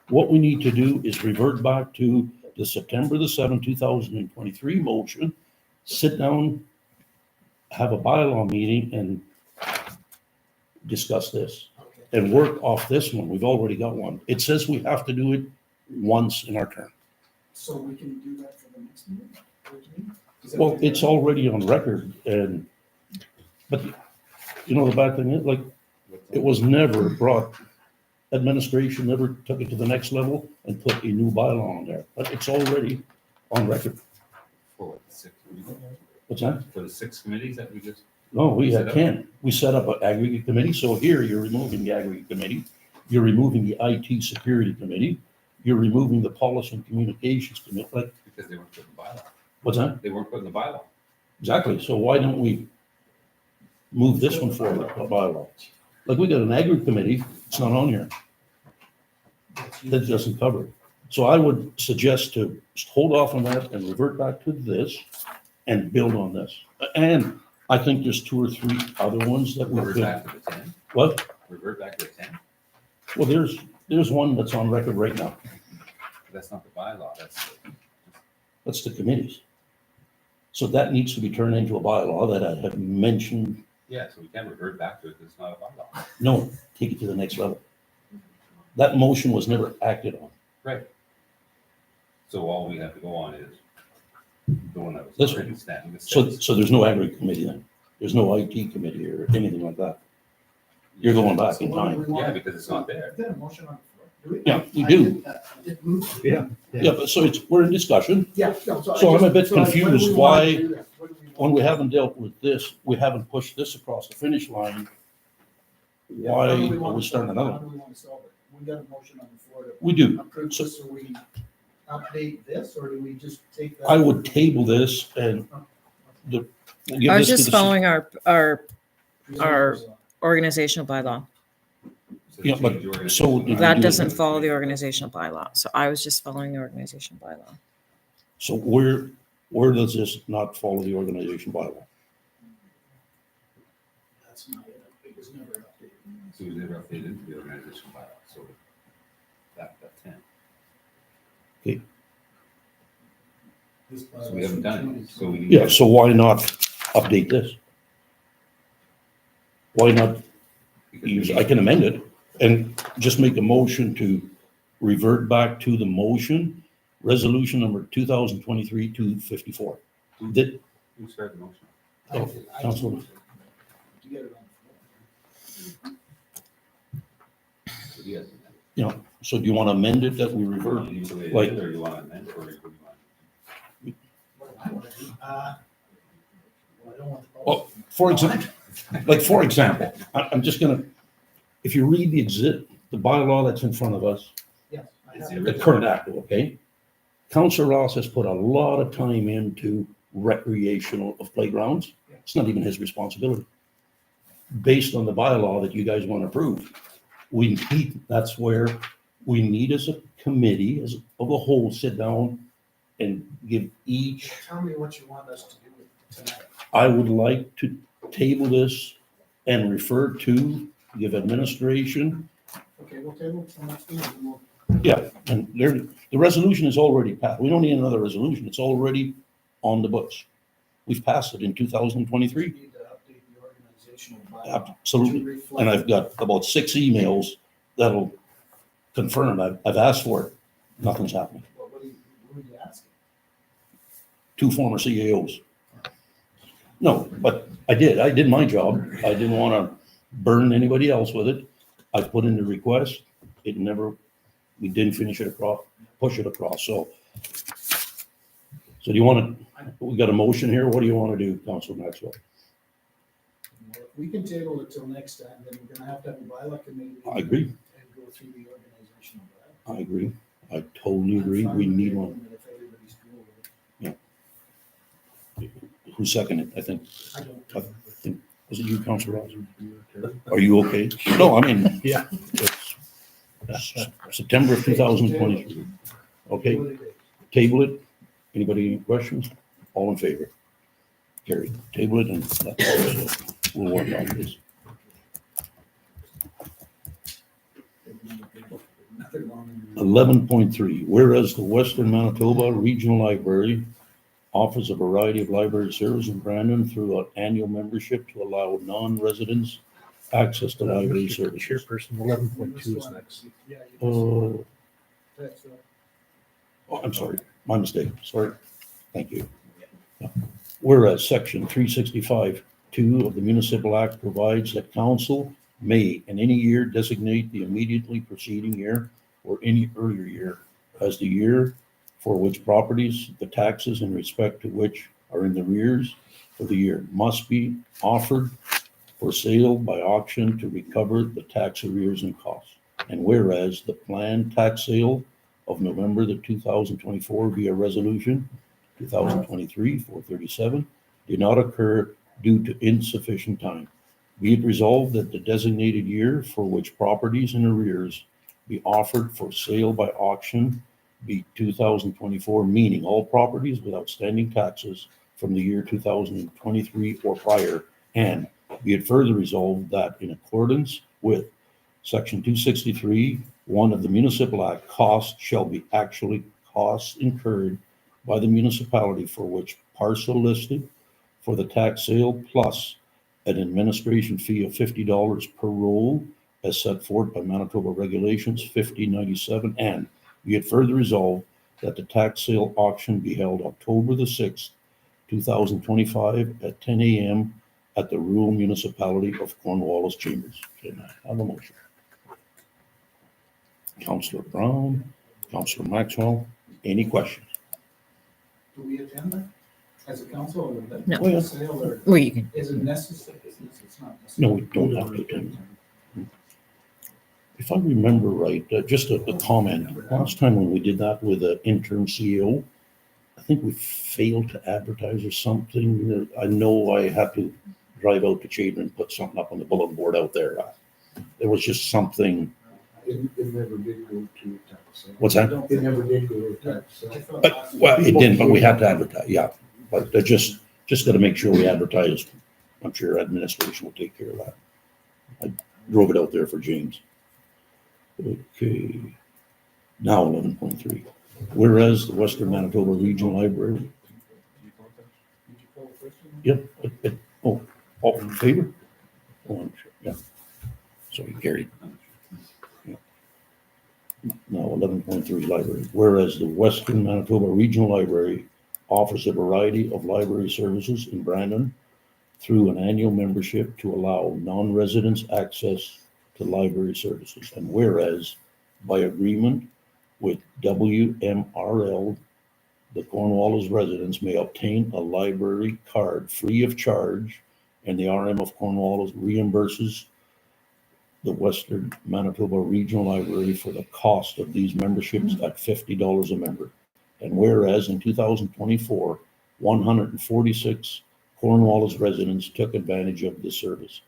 what we need to do is revert back to the September the 7th, 2023 motion, sit down, have a bylaw meeting and discuss this Okay. and work off this one. We've already got one. It says we have to do it once in our term. So we can do that for the next meeting? Is that Well, what you're it's already on record and, but you know, the bad thing is, like, it was never brought, administration never took it to the next level and put a new bylaw on there, but it's already on record. For what, 6 committees? What's that? For the 6 committees that we just, No, we Set had up? 10. We set up an aggregate committee. So here you're removing the aggregate committee. You're removing the IT security committee. You're removing the policy and communications committee. Like, because they weren't put in the bylaw. what's that? They weren't put in the bylaw. Exactly. So why don't we move this one forward, a bylaw? Like, we got an aggregate committee. It's not on here. That doesn't cover it. So I would suggest to hold off on that and revert back to this and build on this. And I think there's 2 or 3 other ones that we Revert could. back to the 10. What? Revert back to the 10. Well, there's one that's on record right now. That's not the bylaw. That's the committees. So that needs to be turned into a bylaw that I have mentioned. Yeah, so we can't revert back to it because it's not a bylaw. No, take it to the next level. That motion was never acted on. Right. So all we have to go on is the one that This was already standing. that So, says- so there's no aggregate committee then? There's no IT committee or anything like that? You're going back So in what do time. we want? Yeah, because it's not there. Is that a motion on the floor? Yeah, we do. Yeah. Yeah, but so we're in discussion. Yeah. No, So I'm a bit so when do we confused want why, to do that? When do we want when we to- haven't dealt with this, we haven't pushed this across the finish line. Why How do we are want we to starting solve it? another How one? do we want to solve it? We got a motion on the floor to We do. approve So- this, so we update this, or do we just take that? I would table this and we'll give I was this to just the- following our our. organizational bylaw. Yeah, but so did we That do- doesn't follow the organizational bylaw, so I was just following the organizational bylaw. So where does this not follow the organization bylaw? That's not it was never updated. So we never updated into the organization bylaw, so that's him. This So we haven't done it, so we. need- Yeah, so why not update this? Why not because we use, need- I can amend it and just make a motion to revert back to the motion, resolution number 2023-254. Did, Who started the motion? Oh, Councilman. To get it on the floor. So he has. you know, so do you want to amend it that we revert? You the way it Like- is, or you want to amend, or what do you want? What do I want to do? Well, I don't want to. Well, for example, I'm just gonna, if you read the bylaw that's in front of us, Yes, I It's have. the current act, okay? Councilor Ross has put a lot of time into recreational of playgrounds. It's not even his responsibility. Based on the bylaw that you guys want to approve, that's where we need as a committee, as of a whole, sit down and give each, Tell me what you want us to do tonight. I would like to table this and refer to, give administration. Okay, we'll table it till next meeting, and we'll. Yeah, and the resolution is already passed. We don't need another resolution. It's already on the books. We've passed it in 2023. Need to update the organizational bylaw. Absolutely. to reflect- And I've got about 6 emails that'll confirm. I've asked for it. Nothing's happening. What are you asking? 2 former CAOs. No, but I did my job. I didn't want to burn anybody else with it. I put in the request. We didn't push it across. So do you want to, we got a motion here. What do you want to do, Councilor Maxwell? Well, if we can table it till next time, then we're gonna have to have a bylaw committee. I agree. And go through the organizational bylaw. I agree. I totally agree. I'm We fine with need tabling one. it if everybody's cool with it. Who seconded it? I think, I don't. I think, was it you, Councilor Ross? Are you okay? No, I mean. Yeah. It's September of 2023. Okay, Table it. table it. Anybody any questions? All in favor? Carried. Table it and we'll work on this. Nothing wrong. 11.3, whereas the Western Manitoba Regional Library offers a variety of library service in Brandon through an annual membership to allow non-residents access to library Mr. services. Chairperson, 11.2 is next. Yeah, Oh, that's, I'm sorry, my mistake, sorry. Thank you. Whereas section 365(2) of the Municipal Act provides that council may in any year designate the immediately preceding year or any earlier year as the year for which properties, the taxes in respect to which are in the arrears for the year must be offered for sale by auction to recover the tax arrears and costs. And whereas the planned tax sale of November the 2024 via resolution 2023-437 did not occur due to insufficient time. Be it resolved that the designated year for which properties in arrears be offered for sale by auction be 2024, meaning all properties with outstanding taxes from the year 2023 or prior, and be it further resolved that in accordance with Section 263(1) of the Municipal Act, costs shall be actually costs incurred by the municipality for which parcel listed for the tax sale plus an administration fee of $50 per roll as set forth by Manitoba Regulations 5097, and be it further resolved that the tax sale auction be held October the 6th, 2025 at 10 a.m. at the rural municipality of Cornwallis Chambers. Can I have a motion? Counselor Brown, Counselor Maxwell, any questions? Do we attend that as a council or that? No. Oh, yeah. Sale or Well, you can, is it necessary? It's not necessary. No, we don't have to attend. If I remember right, just a comment, last time when we did that with the interim CEO, I think we failed to advertise or something. I know I had to drive out to Chadron and put something up on the bulletin board out there. There was just something, It never did go to tax. what's that? It never did go to tax. I thought But, last- well, it didn't, but we had to advertise, yeah. But just got to make sure we advertise. I'm sure administration will take care of that. I drove it out there for James. Okay. Now 11.3. Whereas the Western Manitoba Regional Library, Did you call the first one? yep, all in favor? Oh, I'm sure, yeah. So you carried. Yeah. Now 11.3 library. Whereas the Western Manitoba Regional Library offers a variety of library services in Brandon through an annual membership to allow non-residents access to library services. And whereas by agreement with WMRL, the Cornwallis residents may obtain a library card free of charge, and the RM of Cornwallis reimburses the Western Manitoba Regional Library for the cost of these memberships at $50 a member. And whereas in 2024, 146 Cornwallis residents took advantage of this service.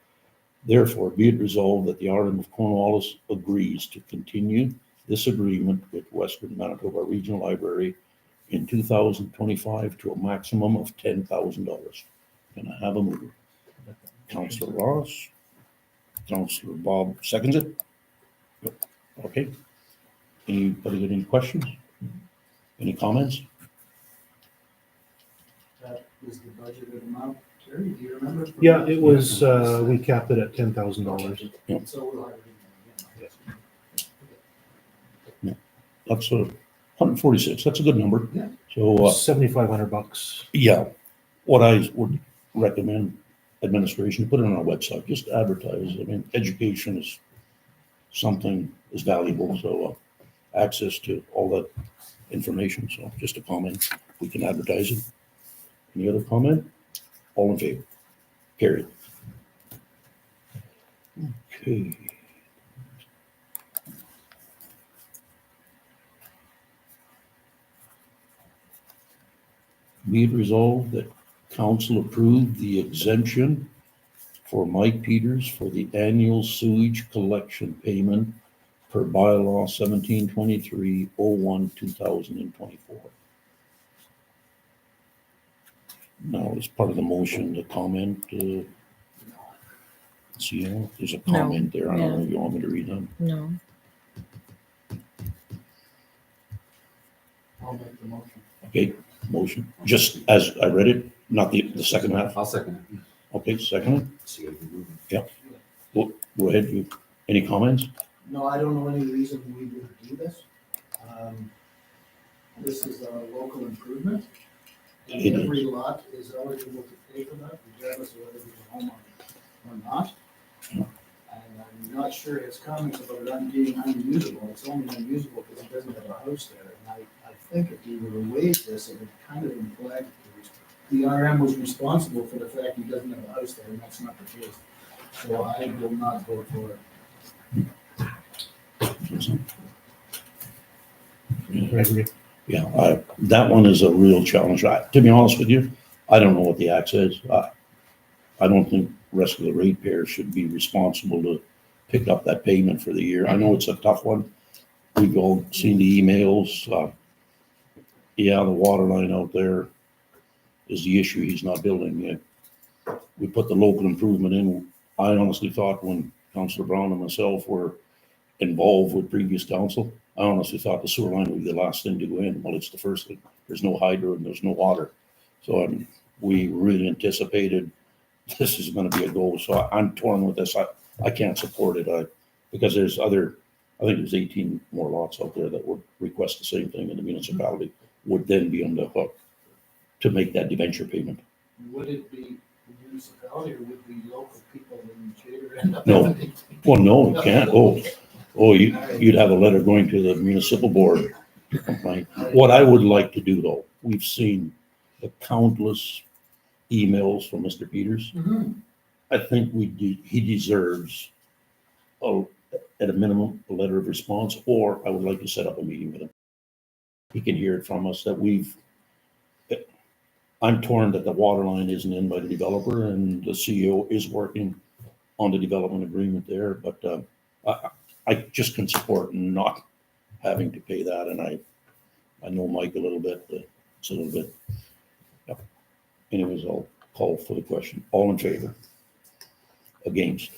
Therefore, be it resolved that the RM of Cornwallis agrees to continue this agreement with Western Manitoba Regional Library in 2025 to a maximum of $10,000. Can I have a mover? Councillor Ross, Councillor Bob seconds it? Yep. Okay. Anybody got any questions? Any comments? That was the budgeted amount. Terry, do you remember? Yeah, it was, we capped it at $10,000. So we'll have it again. That's 146. That's a good number. Yeah. So, $7,500. yeah, what I would recommend administration, put it on our website, just advertise. I mean, education is something is valuable, so access to all that information. So just a comment, we can advertise it. Any other comment? All in favor? Carried. Okay. Be it resolved that council approved the exemption for Mike Peters for the annual sewage collection payment per bylaw 1723-01-2024. Now, as part of the motion, the comment, see, there's a comment there. I don't know if you want me to read them. no. I'll make the motion. Okay, motion, just as I read it, not the second half. I'll second it. Okay, second, See if we move. go ahead, you, any comments? No, I don't know any reason we would do this. This is a local improvement. It is. And every lot is eligible to pay for that, regardless of whether it's a homeowner or not. Yeah. And I'm not sure his comments about it being unusable. It's only unusable because he doesn't have a house there. And I think if we were to waive this, it would kind of imply that the RM was responsible for the fact he doesn't have a house there, and that's not the case. So I will not vote for it. I agree. Yeah, that one is a real challenge. To be honest with you, I don't know what the act says. I don't think the rest of the ratepayers should be responsible to pick up that payment for the year. I know it's a tough one. We've all seen the emails. Yeah, the water line out there is the issue. He's not building yet. We put the local improvement in. I honestly thought when Councillor Brown and myself were involved with previous council, I honestly thought the sewer line would be the last thing to go in. Well, it's the first thing. There's no hydro and there's no water. So we really anticipated this is going to be a goal. So I'm torn with this. I can't support it because there's I think there's 18 more lots out there that would request the same thing, and the municipality would then be on the hook to make that debenture payment. Would it be the municipality or would the local people in Chater end up? No. having to- Well, no, it can't. Oh, Oh, you'd have a letter going to the municipal board to complain. What I would like to do though, we've seen the countless emails from Mr. Peters. I think he deserves at a minimum, a letter of response, or I would like to set up a meeting with him. He can hear it from us that I'm torn that the water line isn't in by the developer and the CEO is working on the development agreement there, but I just can support not having to pay that, and I know Mike a little bit, it's a little bit. Yep. Anyways, I'll call for the question. All in favor? Against?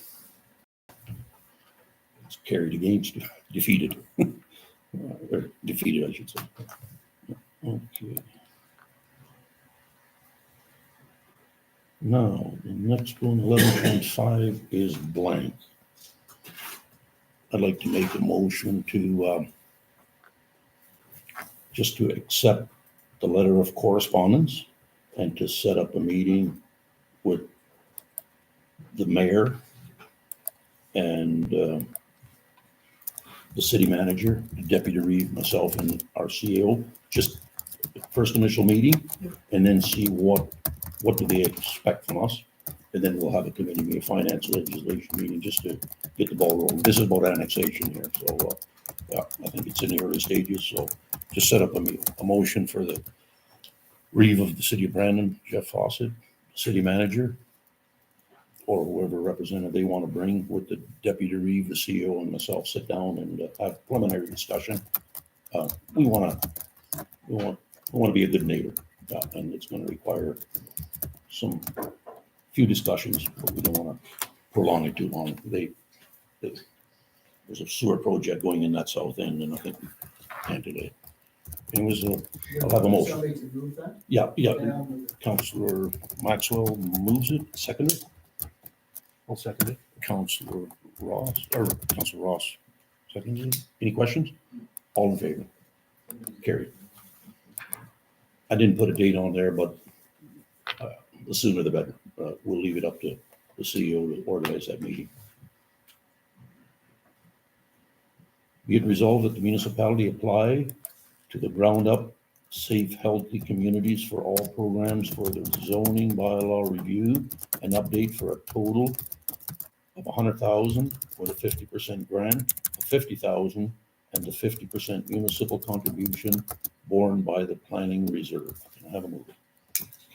It's carried against, defeated. Or defeated, I should say. Okay. Now, the next one, 11.5 is blank. I'd like to make a motion to just to accept the letter of correspondence and to set up a meeting with the mayor and the city manager, Deputy Reeve, myself, and our CEO, just first initial meeting, and then see what do they expect from us. And then we'll have a committee meeting, finance legislation meeting, just to get the ball rolling. This is about annexation here, so yeah, I think it's in the early stages, so just set up a motion for the Reeve of the city of Brandon, Jeff Fawcett, city manager, or whoever representative they want to bring with the Deputy Reeve, the CEO, and myself, sit down and have preliminary discussion. We want to be a good neighbor, and it's going to require some few discussions, but we don't want to prolong it too long. There's a sewer project going in that south end, and I think we can't delay it. Anyways, I'll have a motion. Somebody to move that? Yeah, And I'll move it. Councillor Maxwell moves it, seconded. I'll second it. Councillor Ross, seconded. Any questions? All in favor? Carried. I didn't put a date on there, but the sooner the better. We'll leave it up to the CEO to organize that meeting. Be it resolved that the municipality apply to the ground up safe, healthy communities for all programs for the zoning bylaw review and update for a total of 100,000 with a 50% grant, 50,000 and the 50% municipal contribution borne by the planning reserve. Can I have a move?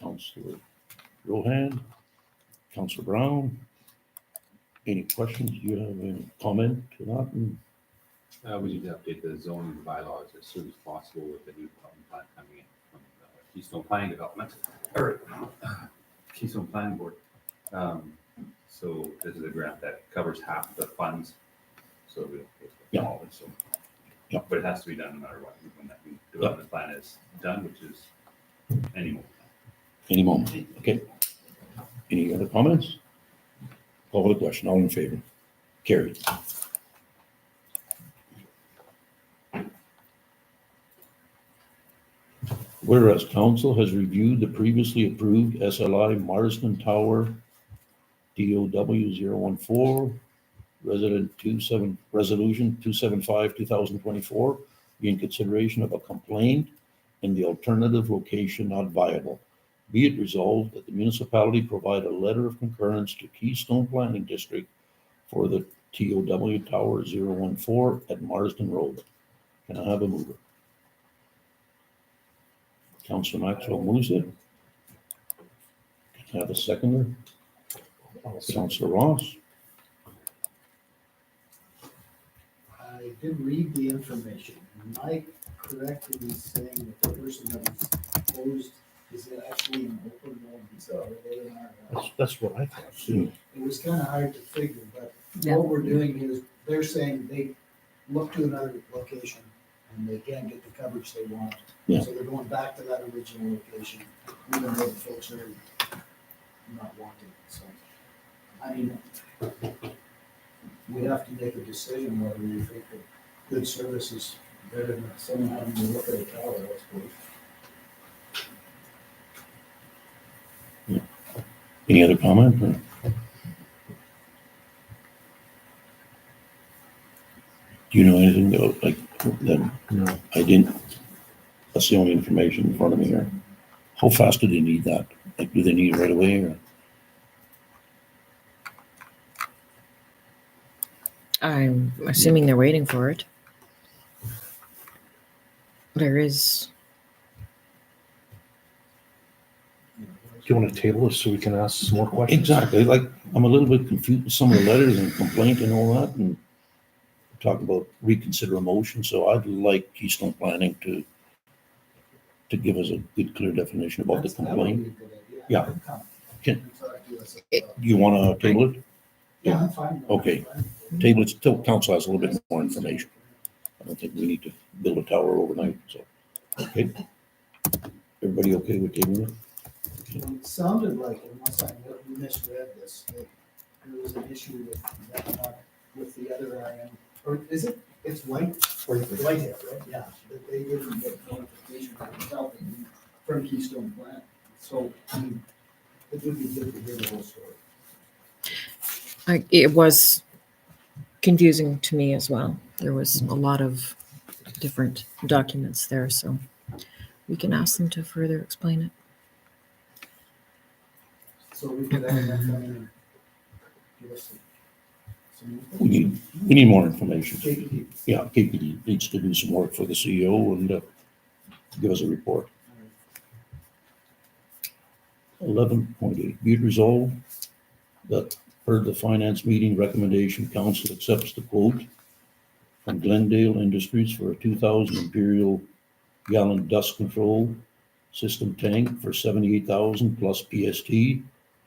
Councillor Rohan, Councillor Brown. Any questions? Do you have any comment to that? We need to update the zoning bylaws as soon as possible with the new development plan coming in from Keystone Planning Development, or Keystone Planning Board. So this is a grant that covers half the funds, so we don't pay for all of it, so. Yeah. But it has to be done no matter what, when that new development plan is done, which is any moment. Any moment. Okay. Any other comments? Call for the question. All in favor? Carried. Whereas council has reviewed the previously approved SLI Marsden Tower DOW 014 Resolution 275 2024 in consideration of a complaint in the alternative location not viable. Be it resolved that the municipality provide a letter of concurrence to Keystone Planning District for the TOW Tower 014 at Marsden Road. Can I have a mover? Councillor Maxwell moves it. Can I have a seconder? Councillor Ross. I did read the information. Am I correct in saying that the person that was opposed is actually an open road? So That's what I thought. it was kind of hard to figure, but Yeah. what we're doing is they're saying they look to another location and they can't get the coverage they want. Yeah. So they're going back to that original location, even though the folks are not wanting it. So, I mean, we have to make a decision whether we think that good service is better than someone having to look at a tower, I suppose. Any other comment? Do you know anything about, like, that? No. I didn't, that's the only information in front of me here. How fast do they need that? Like, do they need it right away or? I'm assuming they're waiting for it. There is, Do you want to table this so we can ask some more questions? Exactly, like, I'm a little bit confused with some of the letters and complaint and all that, and talk about reconsider a motion, so I'd like Keystone Planning to give us a good, clear definition about the That would complaint. be a good idea. Yeah. Come. Can- Talk to us It- about- Do you wanna table it? Yeah, I'm fine. Okay. Table it till council has a little bit more information. I don't think we need to build a tower overnight, so, okay. Everybody okay with tabling it? It sounded like, unless I misread this, that there was an issue with that, with the other RM, or is it, it's Whitehead, right? Yeah, that they didn't get notification from Keystone Plant. So, I mean, it would be good to hear the whole story. it was confusing to me as well. There was a lot of different documents there, so we can ask them to further explain it. So we could have them come in and give us some. We need more information. KPD. Yeah, KPD needs to do some work for the CEO and give us a report. 11.8, be it resolved that per the finance meeting recommendation, council accepts the quote from Glendale Industries for a 2,000 Imperial gallon dust control system tank for 78,000 plus PST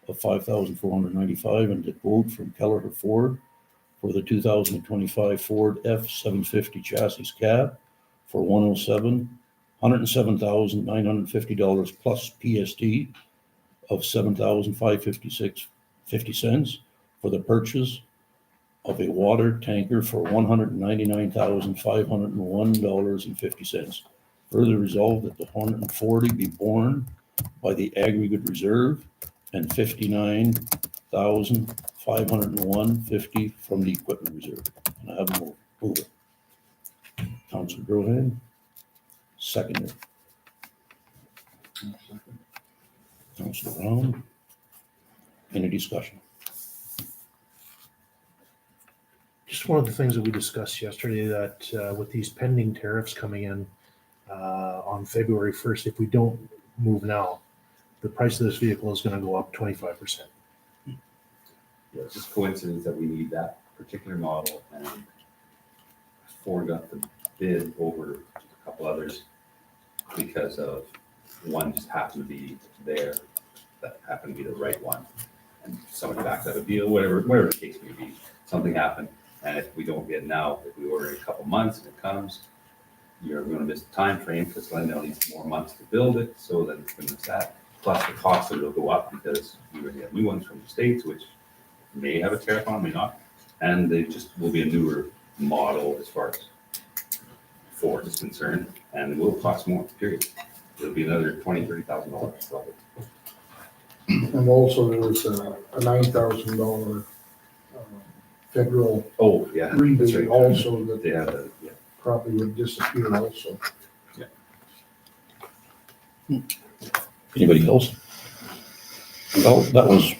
of 5,495, and the quote from Kelleher Ford for the 2025 Ford F-750 chassis cab for $107,950 plus PST of $7,556.50 for the purchase of a water tanker for $199,501.50. Further resolved that the 140 be borne by the aggregate reserve and $59,501.50 from the equipment reserve. And I have a move it. Councilor Brohan, seconder. Councilor Brown. Any discussion? Just one of the things that we discussed yesterday, that with these pending tariffs coming in on February 1st, if we don't move now, the price of this vehicle is going to go up 25%. Yeah, it's just coincidence that we need that particular model, and Ford got the bid over a couple others because of one just happened to be there, that happened to be the right one. And somebody backed out a deal, whatever the case may be, something happened. And if we don't get it now, if we order in a couple months and it comes, you're gonna miss the time frame because Glendale needs more months to build it, so then it's gonna miss that. Plus the cost of it will go up because you're gonna get new ones from the States, which may have a tariff on, may not. And they just will be a newer model as far as Ford is concerned, and it will cost more, period. It'll be another $20,000-$30,000 probably. And also there was a $9,000 federal Oh, yeah. that's rebate right. also that They have a, yeah. probably would disappear also. Anybody else? Well, that was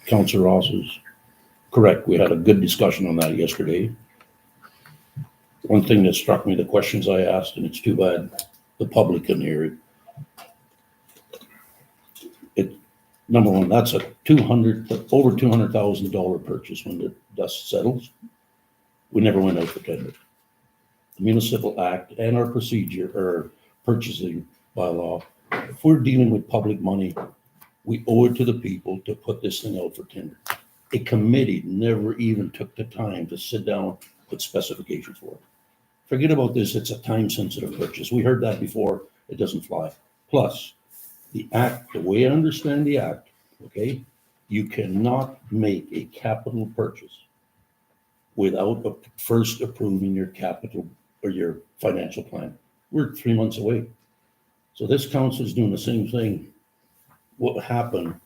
Councilor Ross's correct. We had a good discussion on that yesterday. One thing that struck me, the questions I asked, and it's too bad the public couldn't hear it. Number one, that's over $200,000 purchase when the dust settles. We never went out for tender. The Municipal Act and our procedure or purchasing bylaw, if we're dealing with public money, we owe it to the people to put this thing out for tender. A committee never even took the time to sit down, put specifications for it. Forget about this, it's a time-sensitive purchase. We heard that before, it doesn't fly. Plus, the act, the way I understand the act, okay, you cannot make a capital purchase without first approving your capital or your financial plan. We're 3 months away. So this council is doing the same thing. What happened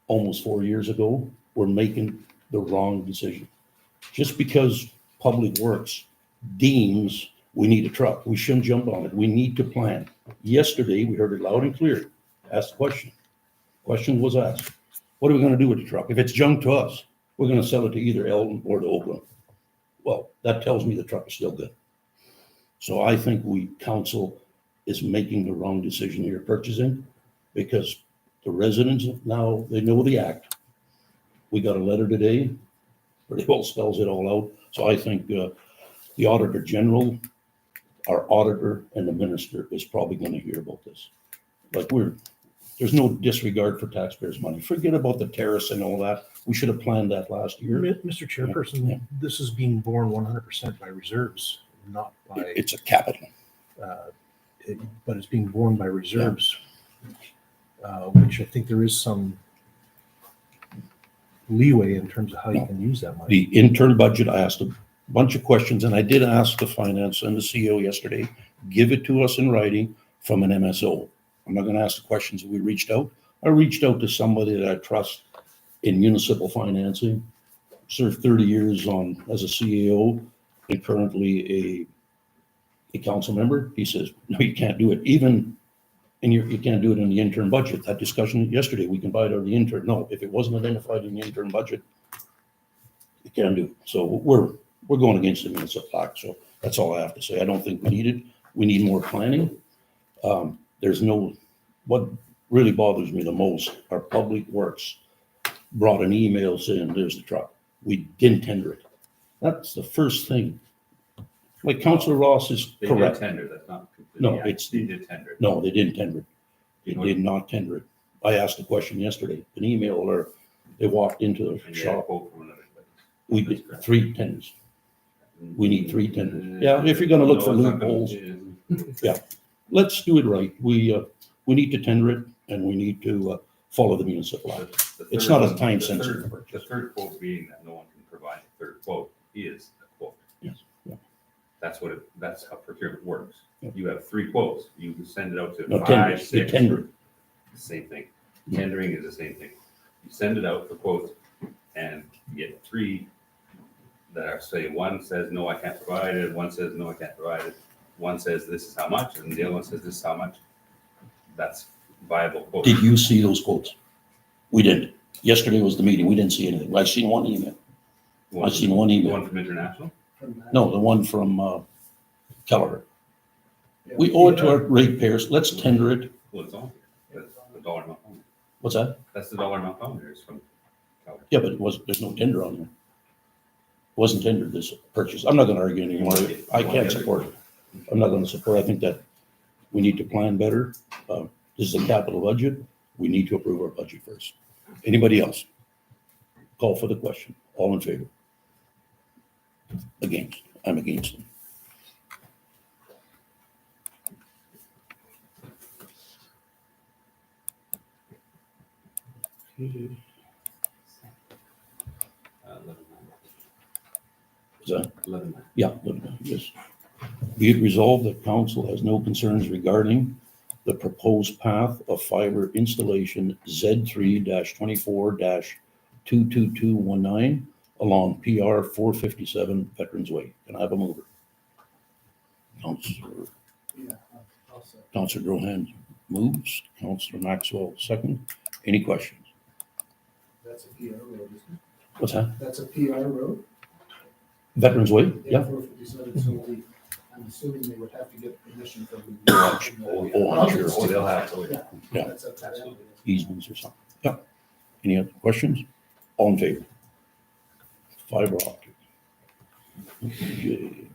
almost 4 years ago, we're making the wrong decision. Just because Public Works deems we need a truck. We shouldn't jump on it. We need to plan. Yesterday, we heard it loud and clear. Asked the question. Question was asked. What are we gonna do with the truck? If it's junk to us, we're gonna sell it to either Elton or to Oakland. Well, that tells me the truck is still good. So I think council is making the wrong decision here purchasing, because the residents now, they know the act. We got a letter today, pretty well spells it all out. So I think the Auditor General, our auditor, and the minister is probably gonna hear about this. Like there's no disregard for taxpayers' money. Forget about the terrace and all that. We should have planned that last year. Mr. Chairperson, this is being borne 100% by reserves, not by, It's a capital. but it's being borne by reserves, which I think there is some leeway in terms of how you can use that money. The internal budget, I asked a bunch of questions, and I did ask the finance and the CEO yesterday, give it to us in writing from an MSO. I'm not gonna ask the questions that we reached out. I reached out to somebody that I trust in municipal financing, served 30 years as a CEO and currently a council member. He says, no, you can't do it. And you can't do it in the interim budget. That discussion yesterday, we can buy it out of the intern. No, if it wasn't identified in the interim budget, you can't do it. So we're going against the municipal act. So that's all I have to say. I don't think we need it. We need more planning. What really bothers me the most, our public works brought an email saying, there's the truck. We didn't tender it. That's the first thing. Like Councillor Ross is They did correct. tender, that's not completely. No, accurate. it's- They did tender. No, they didn't tender it. They did not tender it. I asked a question yesterday, an email, or they walked into the And you had a shop. quote from another place. We That's did correct. 3 tenders. We need 3 tenders. Yeah, if you're gonna look for No, it's not gonna- loopholes, let's do it right. We need to tender it, and we need to follow the municipal act. The It's third not a one- time the sensitive third- purchase. The third quote being that no one can provide a third quote is a quote. Yes, yeah. That's how procurement works. Yeah. You have 3 quotes, you can send it out to No, 5, tender, you 6. tender it. Same thing. Yeah. Tendering is the same thing. You send it out for quotes and you get 3 that are saying, one says, no, I can't provide it, one says, no, I can't provide it. One says, this is how much, and the other one says, this is how much. That's viable quote. Did you see those quotes? We didn't. Yesterday was the meeting. We didn't see anything. I seen one email. I seen one The email. one from International? from that. No, the one from Kelleher. We owe it to our ratepayers. Let's tender it. Well, it's on here. That's the dollar amount on there. What's that? That's the dollar amount on there is from Calvert. Yeah, but there's no tender on there. Wasn't tendered this purchase. I'm not gonna argue anymore. I can't support it. I'm not gonna support. I think that we need to plan better. This is a capital budget. We need to approve our budget first. Anybody else? Call for the question. All in favor? Against? I'm against them. Is that? 11. Yeah, yes. Be it resolved that council has no concerns regarding the proposed path of fiber installation Z3-24-22219 along PR 457 Veterans Way. Can I have a mover? Councilor Yeah, I'll say. Drohan moves, Councilor Maxwell second. Any questions? That's a PR road, isn't it? What's that? That's a PR road? Veterans Way? Yeah. 457, so I'm assuming they would have to get permission from the. Oh, I'm sure. Oh, they'll have, oh, yeah. Yeah. That's up to them. Easements or something. Yeah. Any other questions? All in favor? Fiber optic. Okay.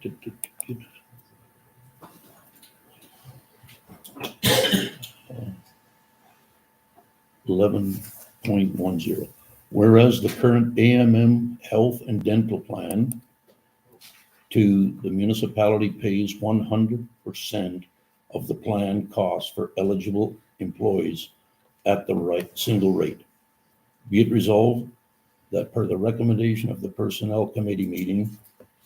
11.10. Whereas the current AMM health and dental plan to the municipality pays 100% of the plan cost for eligible employees at the single rate. Be it resolved that per the recommendation of the Personnel Committee meeting,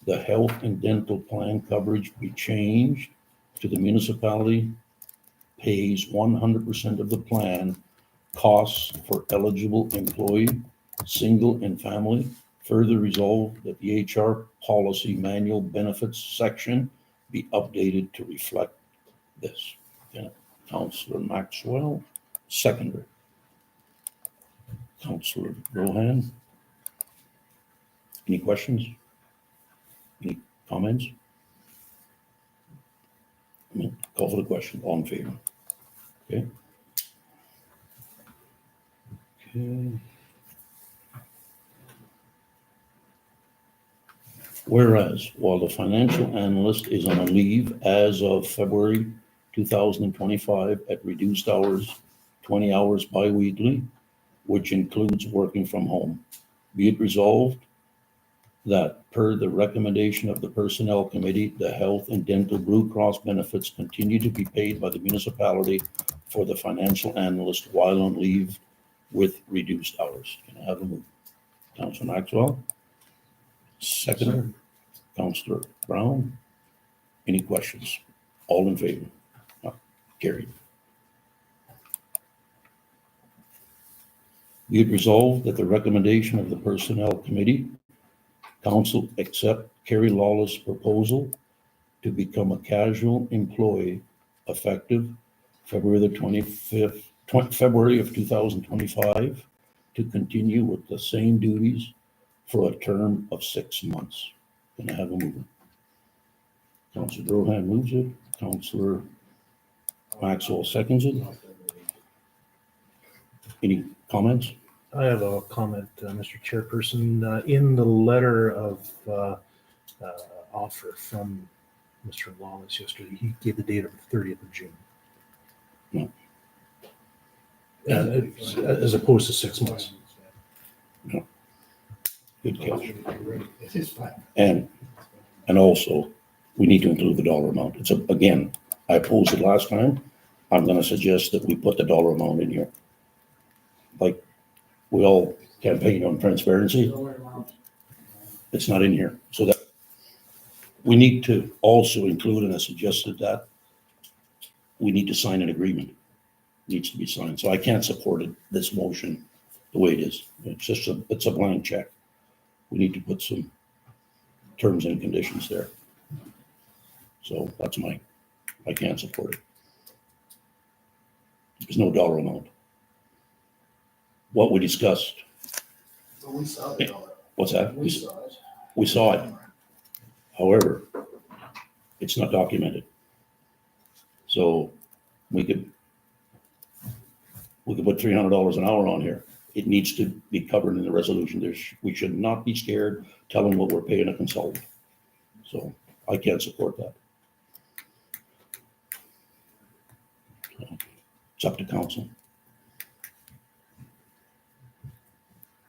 the health and dental plan coverage be changed to the municipality pays 100% of the plan costs for eligible employee, single and family, Further resolved that the HR policy manual benefits section be updated to reflect this. Okay, Counselor Maxwell, seconder. Counselor Rohan. Any questions? Any comments? Call for the question. All in favor? Okay. Okay. Whereas, while the financial analyst is on a leave as of February 2025 at reduced hours, 20 hours bi-weekly, which includes working from home, be it resolved that per the recommendation of the Personnel Committee, the health and dental Blue Cross benefits continue to be paid by the municipality for the financial analyst while on leave with reduced hours. Can I have a move? Councilor Maxwell? Second. Councilor Brown? Any questions? All in favor? No. Carried. Be it resolved that the recommendation of the Personnel Committee, Council accept Carrie Lawless' proposal to become a casual employee effective February the 25th, February of 2025, to continue with the same duties for a term of 6 months. Can I have a mover? Councilor Rohan moves it. Councilor Maxwell seconds it. Any comments? I have a comment, Mr. Chairperson. In the letter of offer from Mr. Lawless yesterday, he gave the date of the 30th of June. No. As opposed to 6 months. Good catch. It is fine. And also, we need to include the dollar amount. It's again, I opposed it last time. I'm gonna suggest that we put the dollar amount in here. Like, we all campaign on transparency. It's not in here. So that, we need to also include, and I suggested that, we need to sign an agreement. Needs to be signed. So I can't support it, this motion, the way it is. It's just it's a blank check. We need to put some terms and conditions there. So that's I can't support it. There's no dollar amount. What we discussed, But we saw the dollar. what's that? We saw it. We saw it. However, it's not documented. So we could put $300 an hour on here. It needs to be covered in the resolution. We should not be scared telling what we're paying a consultant. So I can't support that. So it's up to council.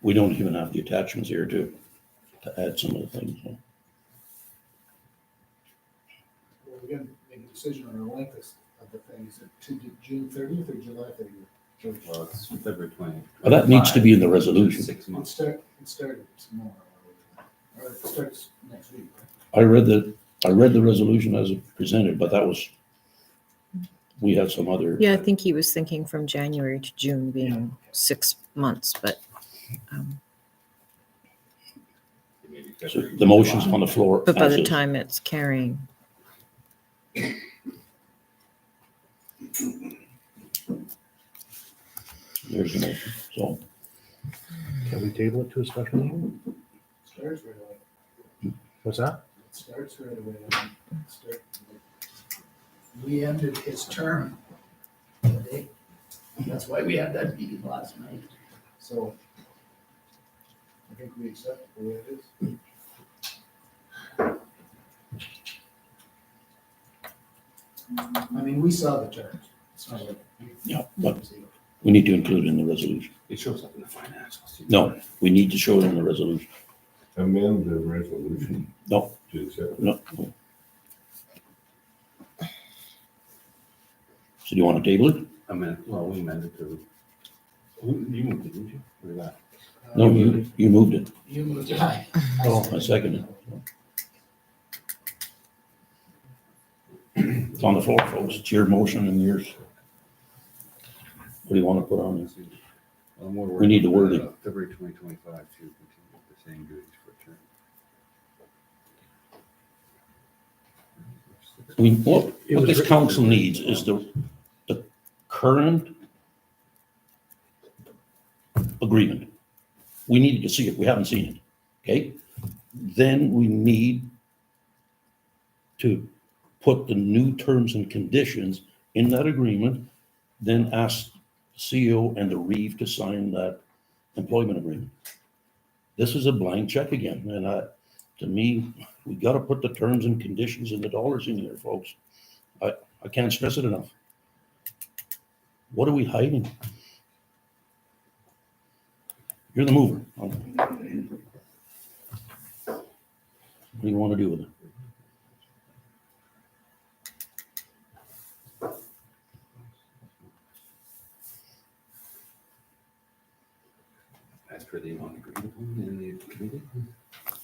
We don't even have the attachments here to add some of the things. So. Well, we're gonna make a decision on the length of the thing. Is it to June 30th or July 30th? Well, it's February 20. Well, that needs to be in the resolution. 6 It months. started tomorrow. Or it starts next week. I read the resolution as it presented, but we have some other. Yeah, I think he was thinking from January to June being 6 months, but Maybe So February, the motion's July. on the floor. but by as the is. time it's carrying. There's the motion. So Can we table it to a special meeting? Starts right away. What's that? It starts right away. We ended his term today. That's why we had that meeting last night. So I think we accept the way it is. I mean, we saw the terms. It's not like. Yeah, but we need to include it in the resolution. It shows up in the financials. No, we need to show it in the resolution. Amend the resolution No, to accept. no. No. So do you want to table it? We amended to, you moved it, didn't you? Or that? No, you moved it. You moved it high. Oh, I seconded it. It's on the floor, folks. It's your motion and yours. What do you want to put on it? Well, I'm more We need the worried wording. about February 2025 to continue with the Same duties for term. What this council needs is the current agreement. We need to see it. We haven't seen it, okay? Then we need to put the new terms and conditions in that agreement, then ask the CEO and the Reeve to sign that employment agreement. This is a blank check again, and to me, we gotta put the terms and conditions and the dollars in here, folks. I can't stress it enough. What are we hiding? You're the mover. What do you want to do with it? As per the amount agreed upon in the committee.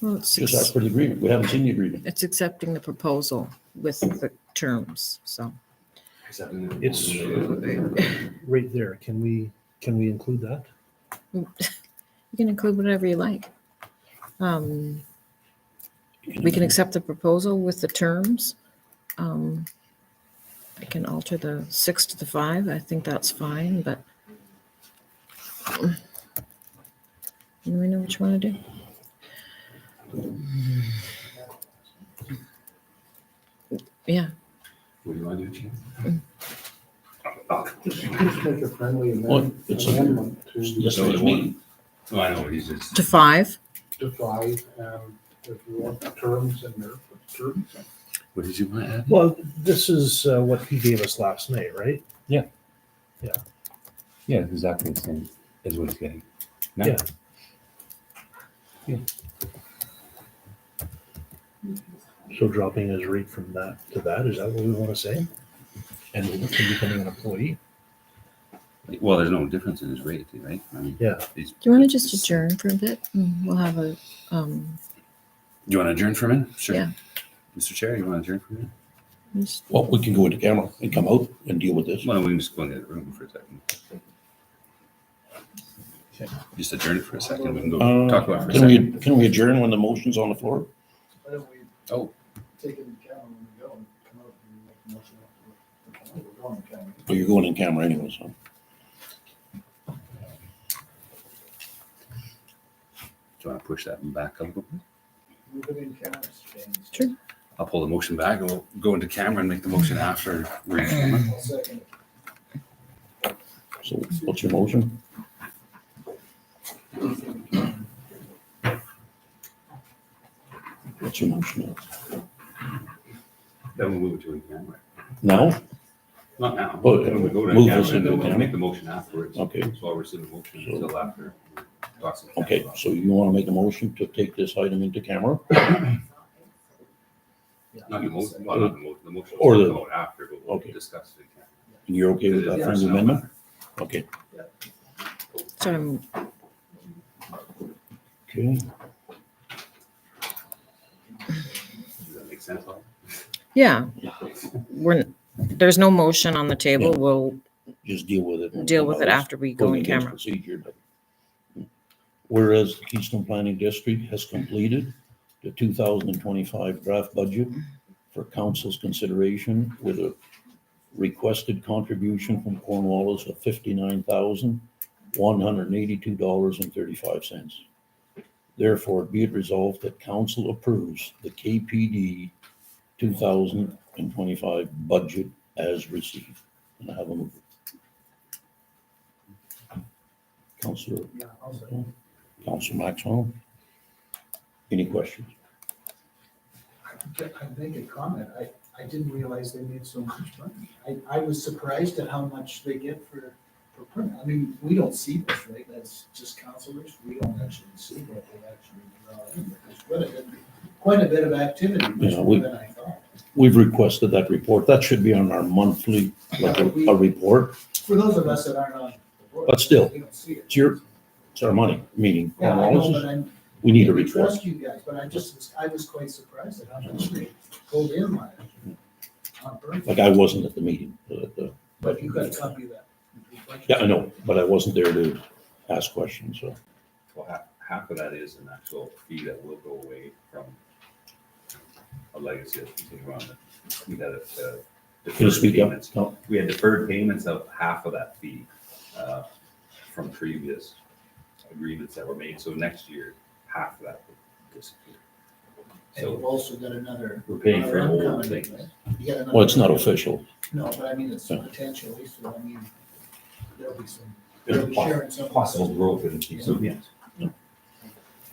Well, it's, Just ask for the agreement. We haven't seen the agreement. it's accepting the proposal with the terms, so. It's right there. Can we include that? You can include whatever you like. We can accept the proposal with the terms. I can alter the 6 to the 5. I think that's fine, but do we know what you want to do? Yeah, What do you want to do, Chief? Just make a friendly Well, it's a- amendment to Yesterday's meeting. Oh, I know, he's just. to 5. to 5, and if you want the terms in there, put the terms in. What did you want to add? Well, this is what he gave us last night, right? Yeah, exactly the same as what he's getting. now. Yeah. So dropping his rate from that to that, is that what we want to say? And becoming an employee? Well, there's no difference in his rate, right? I mean, Yeah. Do you want to just adjourn for a bit? We'll have a, You want to adjourn for a minute? Sure. Yeah. Mr. Chair, you want to adjourn for a minute? just- Well, we can go into camera and come out and deal with this. Well, we can just go into the room for a second. Just adjourn it for a second. We can go talk about it for a second. Can we adjourn when the motion's on the floor? Why don't we Oh, take it in camera when we go and come out and make a motion after we're going in camera? Well, you're going in camera anyway, so. do you want to push that back a little bit? Move it in camera, James. Sure. I'll pull the motion back and we'll go into camera and make the motion after we're in camera. I'll second it. So what's your motion? What's your motion? Then we'll move it to in camera. Now? Not now. Oh, When we go to move camera, this and into then we'll camera. make the motion afterwards. Okay. So I'll rescind the motion So- until after. we talk some Okay, camera. so you want to make a motion to take this item into camera? Not the motion, well, not the motion, the motion. Or will the- come out after, but we'll Okay. discuss it in camera. And you're okay with that Yeah. friendly amendment? Okay, So I'm okay. Does that make sense? Bob? Yeah, there's no motion on the table. Yeah. We'll Just deal with it. deal with it after we go Going in against camera. procedure, but whereas the Keystone Planning District has completed the 2025 draft budget for council's consideration with a requested contribution from Cornwallis of $59,182.35. Therefore, be it resolved that council approves the KPD 2025 budget as received. And I have a move. Councilor Yeah, I'll second. Councilor Maxwell. Any questions? I make a comment. I didn't realize they made so much money. I was surprised at how much they get for permit. I mean, we don't see this, right? That's just councilors. We don't actually see what they actually draw in. There's quite a bit of activity, much Yeah, more we- than I thought. We've requested that report. That should be on our monthly, like a report. For those of us that aren't on the board. But still, we don't see it. It's our money, meaning Yeah, I know, Cornwallis, but we need a we report. trust you guys, but I was quite surprised at how much they pulled in last year on permit. Like I wasn't at the meeting, but, But you got a copy of that. yeah, I know, but I wasn't there to ask questions, so. Well, half of that is an actual fee that will go away from a legacy of continuing on. We had Can you deferred speak up? payments. No. We had deferred payments of half of that fee from previous agreements that were made. So next year, half of that would disappear. And you've So also got another. we're paying for another old upcoming, things. right? You got another- Well, it's not official. No, but I mean, it's Yeah. potentially, so I mean, there'll be some. There's there'll be sharing some- possible growth in Keystone, yes.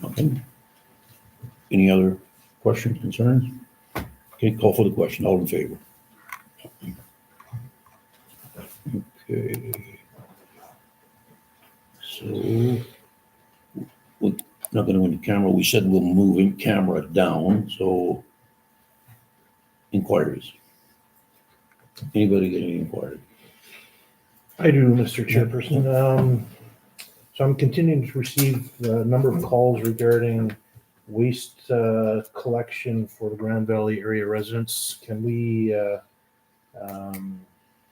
Okay. Any other questions, concerns? Okay, call for the question. All in favor? Okay. So we're not going to go into camera. We said we'll move in camera down, so inquiries. Anybody get any inquiries? I do, Mr. Chairperson. So I'm continuing to receive a number of calls regarding waste collection for the Grand Valley area residents. Can we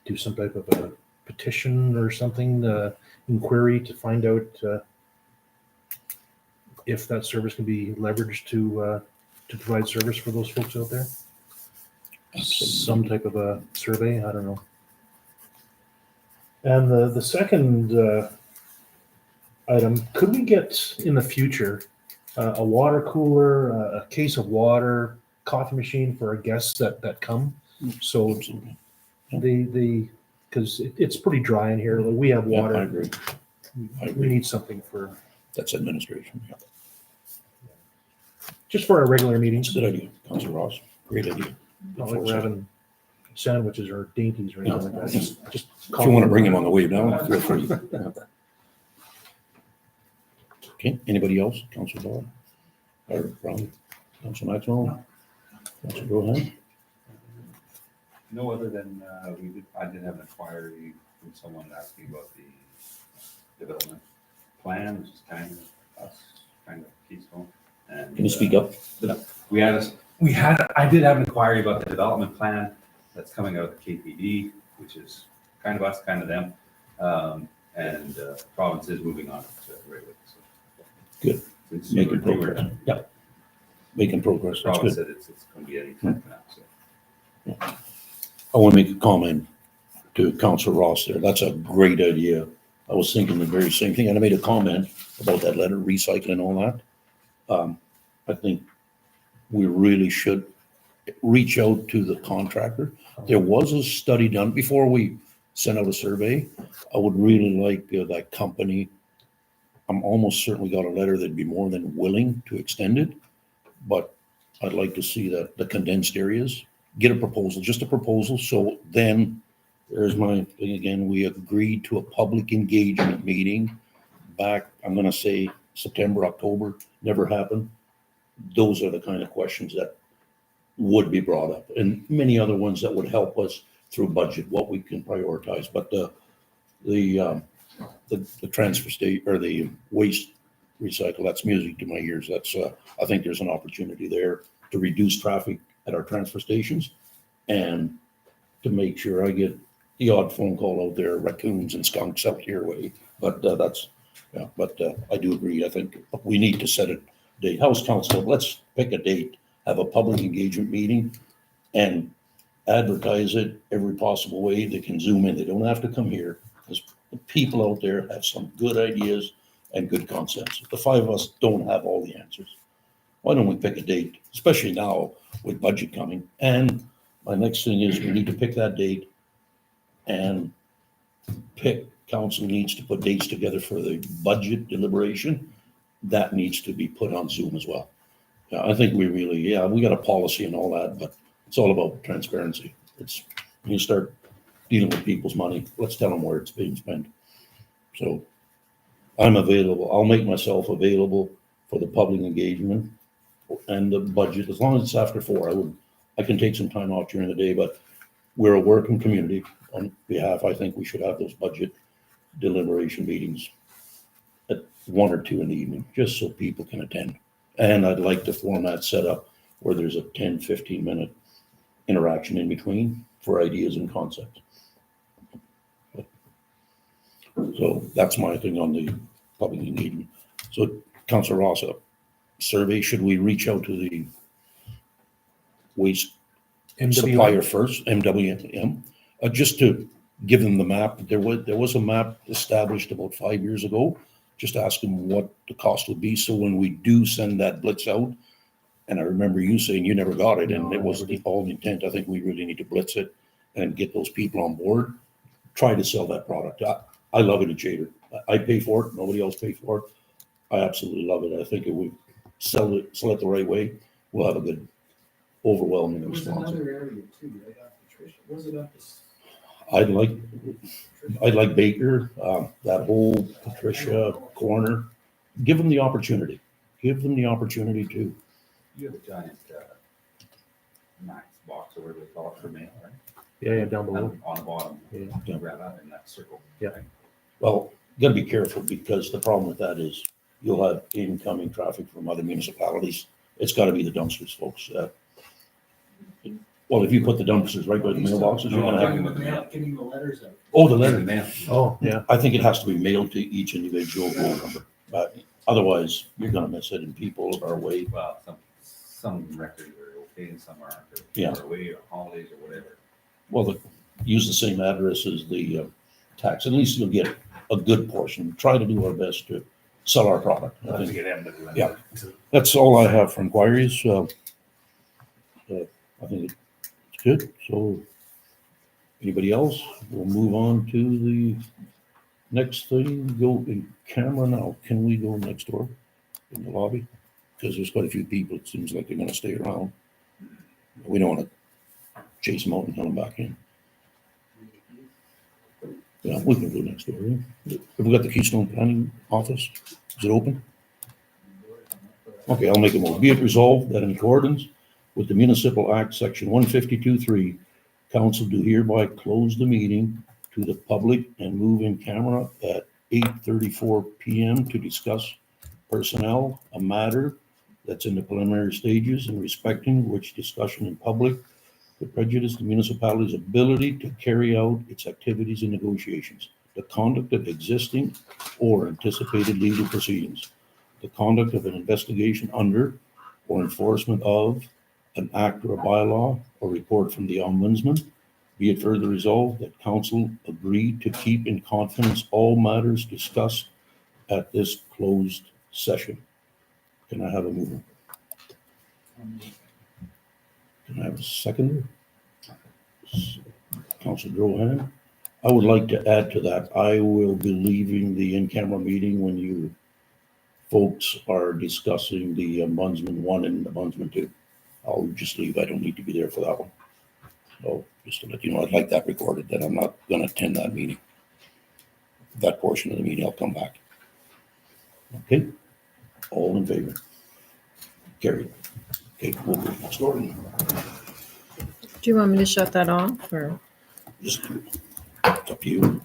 do some type of a petition or something, inquiry to find out if that service can be leveraged to provide service for those folks out there? Some type of a survey, I don't know. And the second item, could we get in the future a water cooler, a case of water, coffee machine for our guests that come? So Absolutely. because it's pretty dry in here. We have Yeah, I water. agree. I We agree. need something for, That's administration. Yeah. just for our regular meetings. It's a good idea, Councilor Ross. Great idea. Not like we're having sandwiches or dainties or anything like that. Just If you want to bring him on the way down, feel free. Okay, anybody else? Councilor Ball? Or Brown? Councilor Maxwell? Councilor, go ahead. No other than, I did have an inquiry from someone asking about the development plan, which is kind of us, kind of Keystone. And Can you speak up? I did have an inquiry about the development plan that's coming out of the KPD, which is kind of us, kind of them. And the province is moving on to regulate. Good. It's Making they were progress. done. Yeah. Making progress. The That's province good. said it's going to be any time from now, so. I want to make a comment to Councilor Ross there. That's a great idea. I was thinking the very same thing, and I made a comment about that letter, recycling and all that. I think we really should reach out to the contractor. There was a study done before we sent out a survey. I would really like that company. I'm almost certainly got a letter that'd be more than willing to extend it, but I'd like to see that the condensed areas, get a proposal, just a proposal. So then there's my thing again. We agreed to a public engagement meeting back, I'm going to say September, October, never happened. Those are the kind of questions that would be brought up, and many other ones that would help us through budget, what we can prioritize. But the transfer state or the waste recycle, that's music to my ears. That's I think there's an opportunity there to reduce traffic at our transfer stations and to make sure I get the odd phone call out there, raccoons and skunks out here way. But I do agree. I think we need to set a date. House Council, let's pick a date, have a public engagement meeting and advertise it every possible way. They can Zoom in. They don't have to come here because the people out there have some good ideas and good concepts. The five of us don't have all the answers. Why don't we pick a date, especially now with budget coming? And my next thing is we need to pick that date and council needs to put dates together for the budget deliberation. That needs to be put on Zoom as well. Yeah, I think we got a policy and all that, but it's all about transparency. It's, when you start dealing with people's money, let's tell them where it's being spent. So I'm available. I'll make myself available for the public engagement and the budget, as long as it's after 4. I can take some time off during the day, but we're a working community. On behalf, I think we should have those budget deliberation meetings at 1 or 2 in the evening, just so people can attend. And I'd like the format set up where there's a 10, 15-minute interaction in between for ideas and concepts. So that's my thing on the public engagement. So Councilor Ross, a survey, should we reach out to the waste supplier first, MWM, just to give them the map? There was a map established about 5 years ago. Just ask them what the cost would be. So when we do send that blitz out, and I remember you saying you never got it, and it was all the intent. I think we really need to blitz it and get those people on board. Try to sell that product. I love it at Chater. I pay for it. Nobody else pay for it. I absolutely love it. I think if we sell it the right way, we'll have a good, overwhelming There was response. another area too, right off Patricia, was it up this? I'd like Baker, that whole Patricia corner. Give them the opportunity. Give them the opportunity to. You have a giant, max box or whatever they call it for mail, right? Yeah, down below. On the bottom. Yeah. You grab that in that circle. Yeah. right? Well, you gotta be careful because the problem with that is you'll have incoming traffic from other municipalities. It's gotta be the dumpsters, folks. Well, if you put the dumpsters right by the mailboxes, you're gonna have, Getting the letters out. oh, the In letter. the mail. Oh, yeah. I think it has to be mailed to each individual phone number, but otherwise you're gonna miss it and people are away. Well, some records are okay and some aren't, or Yeah. are away or holidays or whatever. Well, use the same address as the tax. At least you'll get a good portion. Try to do our best to sell our product. I think Yeah. that's all I have for inquiries. I think it's good. So anybody else? We'll move on to the next thing. Go in camera now. Can we go next door in the lobby? Because there's quite a few people. It seems like they're going to stay around. We don't want to chase them out and come back in. Yeah, we can go next door. Yeah. Have we got the Keystone Planning Office? Is it open? Okay, I'll make a motion. Be it resolved that in accordance with the Municipal Act, Section 152.3, council do hereby close the meeting to the public and move in camera at 8:34 p.m. to discuss personnel, a matter that's in the preliminary stages and respecting which discussion in public could prejudice the municipality's ability to carry out its activities and negotiations, the conduct of existing or anticipated legal proceedings, the conduct of an investigation under or enforcement of an act or a bylaw or report from the ombudsman. Be it further resolved that council agreed to keep in confidence all matters discussed at this closed session. Can I have a mover? Can I have a seconder? Councilor Drohan. I would like to add to that, I will be leaving the in-camera meeting when you folks are discussing the ombudsman 1 and ombudsman 2. I'll just leave. I don't need to be there for that one. So just to let you know, I'd like that recorded, that I'm not going to attend that meeting. That portion of the meeting, I'll come back. Okay? All in favor? Carried. Okay, we'll go next door. Do you want me to shut that off or? Just, it's up to you.